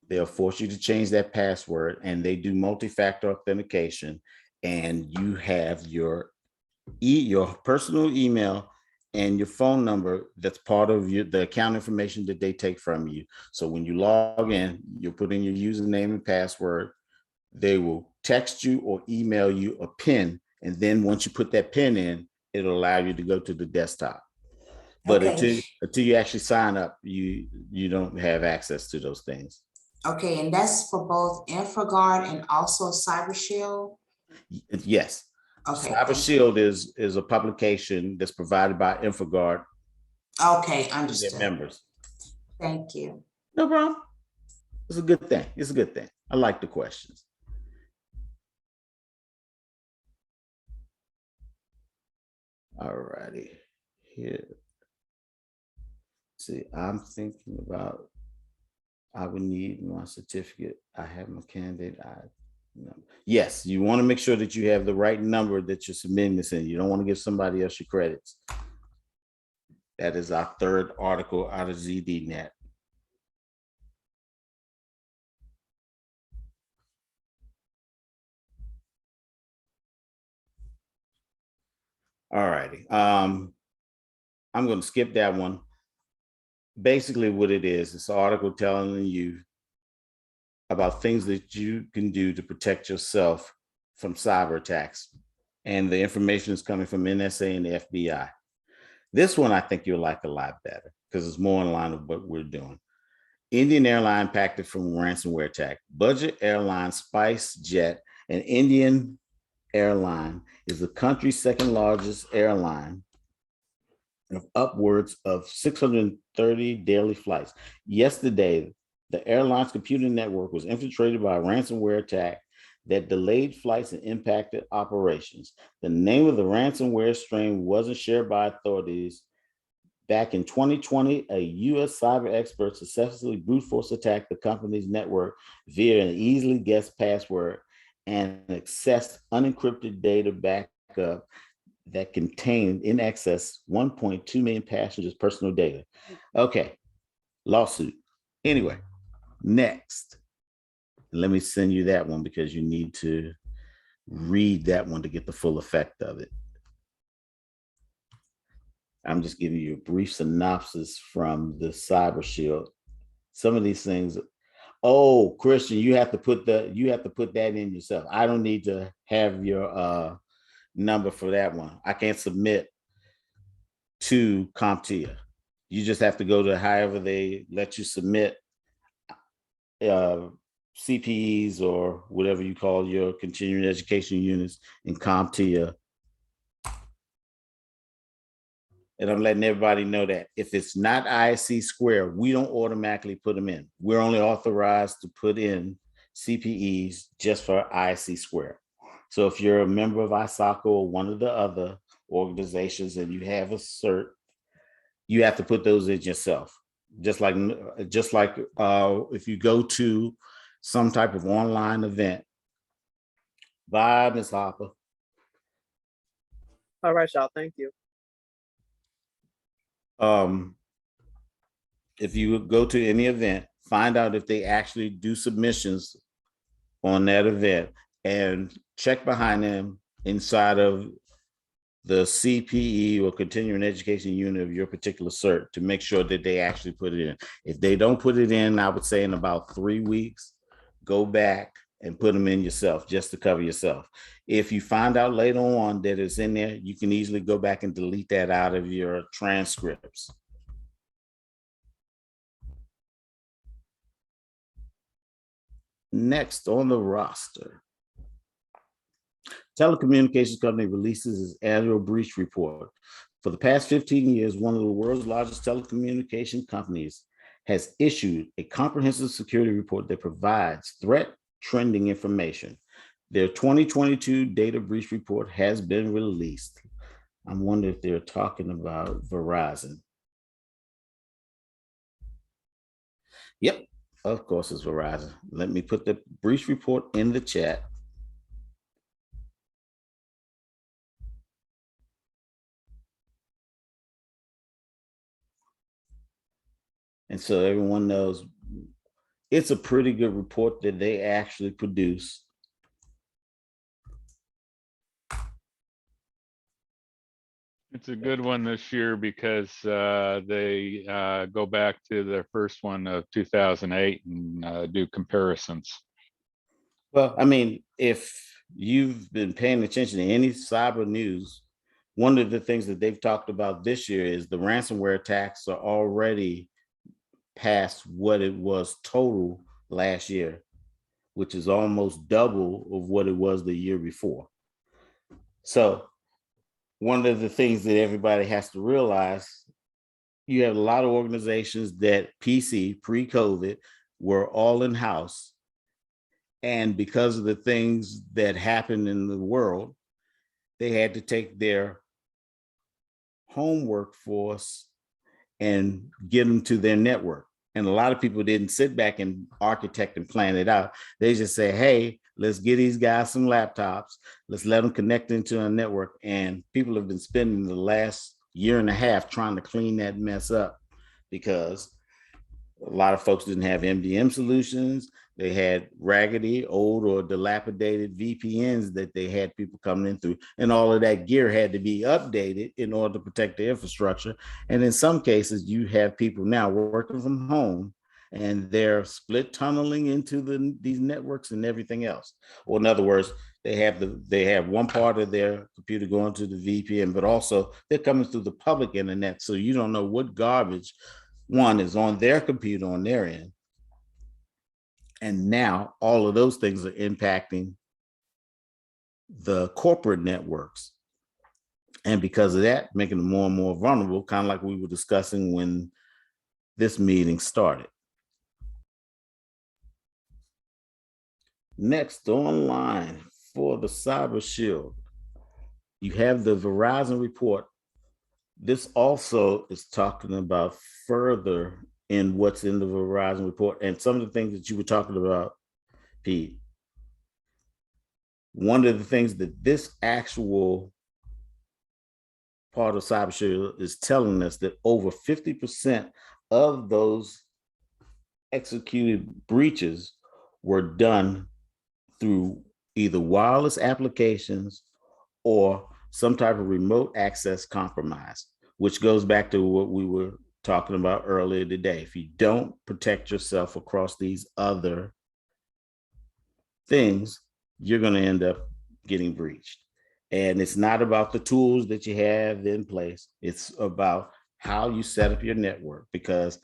they'll force you to change that password, and they do multi-factor authentication, and you have your personal email and your phone number that's part of the account information that they take from you. So when you log in, you put in your username and password. They will text you or email you a PIN. And then once you put that PIN in, it'll allow you to go to the desktop. But Okay. until you actually sign up, you don't have access to those things. Okay, and that's for both InfraGard and also Cyber Shield? Yes. Okay. Cyber Shield is a publication that's provided by InfraGard. Okay, understood. Their members. Thank you. No problem. It's a good thing. It's a good thing. I like the questions. All righty. Here. See, I'm thinking about, I would need my certificate. I have my candidate. Yes, you want to make sure that you have the right number that you're submitting this in. You don't want to give somebody else your credits. That is our third article out of ZDNet. All righty. I'm going to skip that one. Basically what it is, it's an article telling you about things that you can do to protect yourself from cyber attacks. And the information is coming from NSA and the FBI. This one I think you'll like a lot better because it's more in line with what we're doing. Indian airline impacted from ransomware attack. Budget airline SpiceJet, an Indian airline, is the country's second largest airline of upwards of 630 daily flights. Yesterday, the airline's computer network was infiltrated by a ransomware attack that delayed flights and impacted operations. The name of the ransomware strain wasn't shared by authorities. Back in 2020, a US cyber expert successfully brute force attacked the company's network via an easily guessed password and accessed unencrypted data backup that contained in excess 1.2 million passengers' personal data. Okay, lawsuit. Anyway, next. Let me send you that one because you need to read that one to get the full effect of it. I'm just giving you a brief synopsis from the Cyber Shield. Some of these things, oh, Christian, you have to put that in yourself. I don't need to have your number for that one. I can't submit to CompTIA. You just have to go to however they let you submit CPEs or whatever you call your continuing education units in CompTIA. And I'm letting everybody know that if it's not ISC square, we don't automatically put them in. We're only authorized to put in CPEs just for ISC square. So if you're a member of ISACA or one of the other organizations and you have a cert, you have to put those in yourself. Just like if you go to some type of online event. Bye, Ms. Hopper. All right, y'all. Thank you. If you go to any event, find out if they actually do submissions on that event and check behind them inside of the CPE or continuing education unit of your particular cert to make sure that they actually put it in. If they don't put it in, I would say in about 3 weeks, go back and put them in yourself just to cover yourself. If you find out later on that it's in there, you can easily go back and delete that out of your transcripts. Next on the roster, telecommunications company releases its annual breach report. For the past 15 years, one of the world's largest telecommunication companies has issued a comprehensive security report that provides threat trending information. Their 2022 data breach report has been released. I'm wondering if they're talking about Verizon. Yep, of course it's Verizon. Let me put the breach report in the chat. And so everyone knows it's a pretty good report that they actually produce. It's a good one this year because they go back to the first one of 2008 and do comparisons. Well, I mean, if you've been paying attention to any cyber news, one of the things that they've talked about this year is the ransomware attacks are already past what it was total last year, which is almost double of what it was the year before. So one of the things that everybody has to realize, you have a lot of organizations that PC pre-COVID were all in-house. And because of the things that happened in the world, they had to take their home workforce and get them to their network. And a lot of people didn't sit back and architect and plan it out. They just say, hey, let's get these guys some laptops. Let's let them connect into a network. And people have been spending the last year and a half trying to clean that mess up because a lot of folks didn't have MDM solutions. They had raggedy, old, or dilapidated VPNs that they had people coming in through. And all of that gear had to be updated in order to protect the infrastructure. And in some cases, you have people now working from home and they're split tunneling into these networks and everything else. Or in other words, they have one part of their computer going to the VPN, but also they're coming through the public internet. So you don't know what garbage one is on their computer on their end. And now all of those things are impacting the corporate networks. And because of that, making them more and more vulnerable, kind of like we were discussing when this meeting started. Next online for the Cyber Shield, you have the Verizon report. This also is talking about further in what's in the Verizon report and some of the things that you were talking about, Pete. One of the things that this actual part of Cyber Shield is telling us that over 50% of those executed breaches were done through either wireless applications or some type of remote access compromise, which goes back to what we were talking about earlier today. If you don't protect yourself across these other things, you're going to end up getting breached. And it's not about the tools that you have in place. It's about how you set up your network. Because,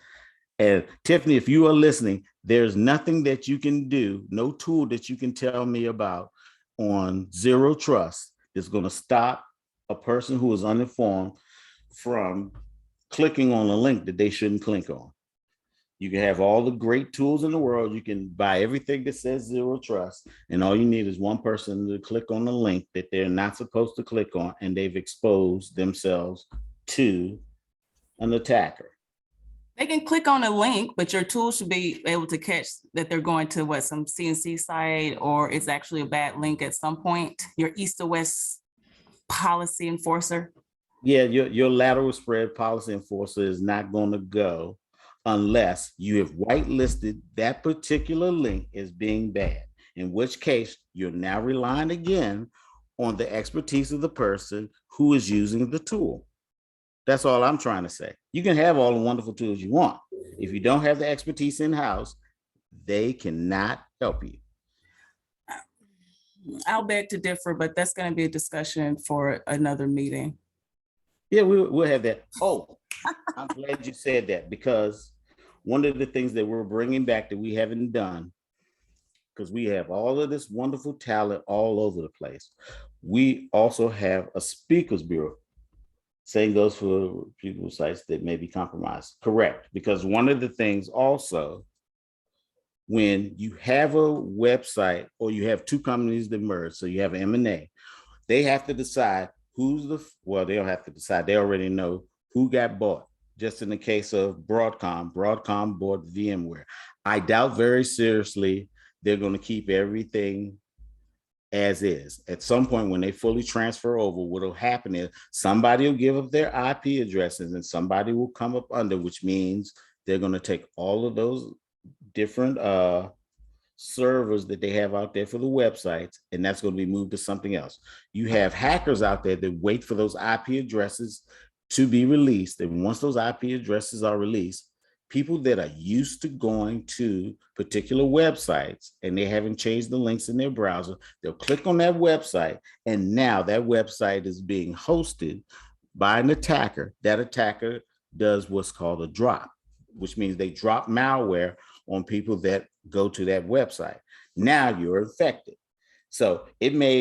and Tiffany, if you are listening, there's nothing that you can do, no tool that you can tell me about on Zero Trust that's going to stop a person who is uninformed from clicking on a link that they shouldn't click on. You can have all the great tools in the world. You can buy everything that says Zero Trust, and all you need is one person to click on the link that they're not supposed to click on, and they've exposed themselves to an attacker. They can click on a link, but your tool should be able to catch that they're going to what, some CNC site, or it's actually a bad link at some point. Your east to west policy enforcer. Yeah, your lateral spread policy enforcer is not going to go unless you have whitelisted that particular link as being bad, in which case you're now relying again on the expertise of the person who is using the tool. That's all I'm trying to say. You can have all the wonderful tools you want. If you don't have the expertise in-house, they cannot help you. I'll beg to differ, but that's going to be a discussion for another meeting. Yeah, we'll have that. Oh, I'm glad you said that, because one of the things that we're bringing back that we haven't done, because we have all of this wonderful talent all over the place, we also have a speakers bureau. Same goes for people's sites that may be compromised. Correct, because one of the things also, when you have a website or you have two companies that merge, so you have an M&A, they have to decide who's the, well, they don't have to decide, they already know who got bought. Just in the case of Broadcom bought VMware. I doubt very seriously they're going to keep everything as is. At some point when they fully transfer over, what will happen is somebody will give up their IP addresses and somebody will come up under, which means they're going to take all of those different servers that they have out there for the websites, and that's going to be moved to something else. You have hackers out there that wait for those IP addresses to be released. And once those IP addresses are released, people that are used to going to particular websites and they haven't changed the links in their browser, they'll click on that website, and now that website is being hosted by an attacker. That attacker does what's called a drop, which means they drop malware on people that go to that website. Now you're infected. So it may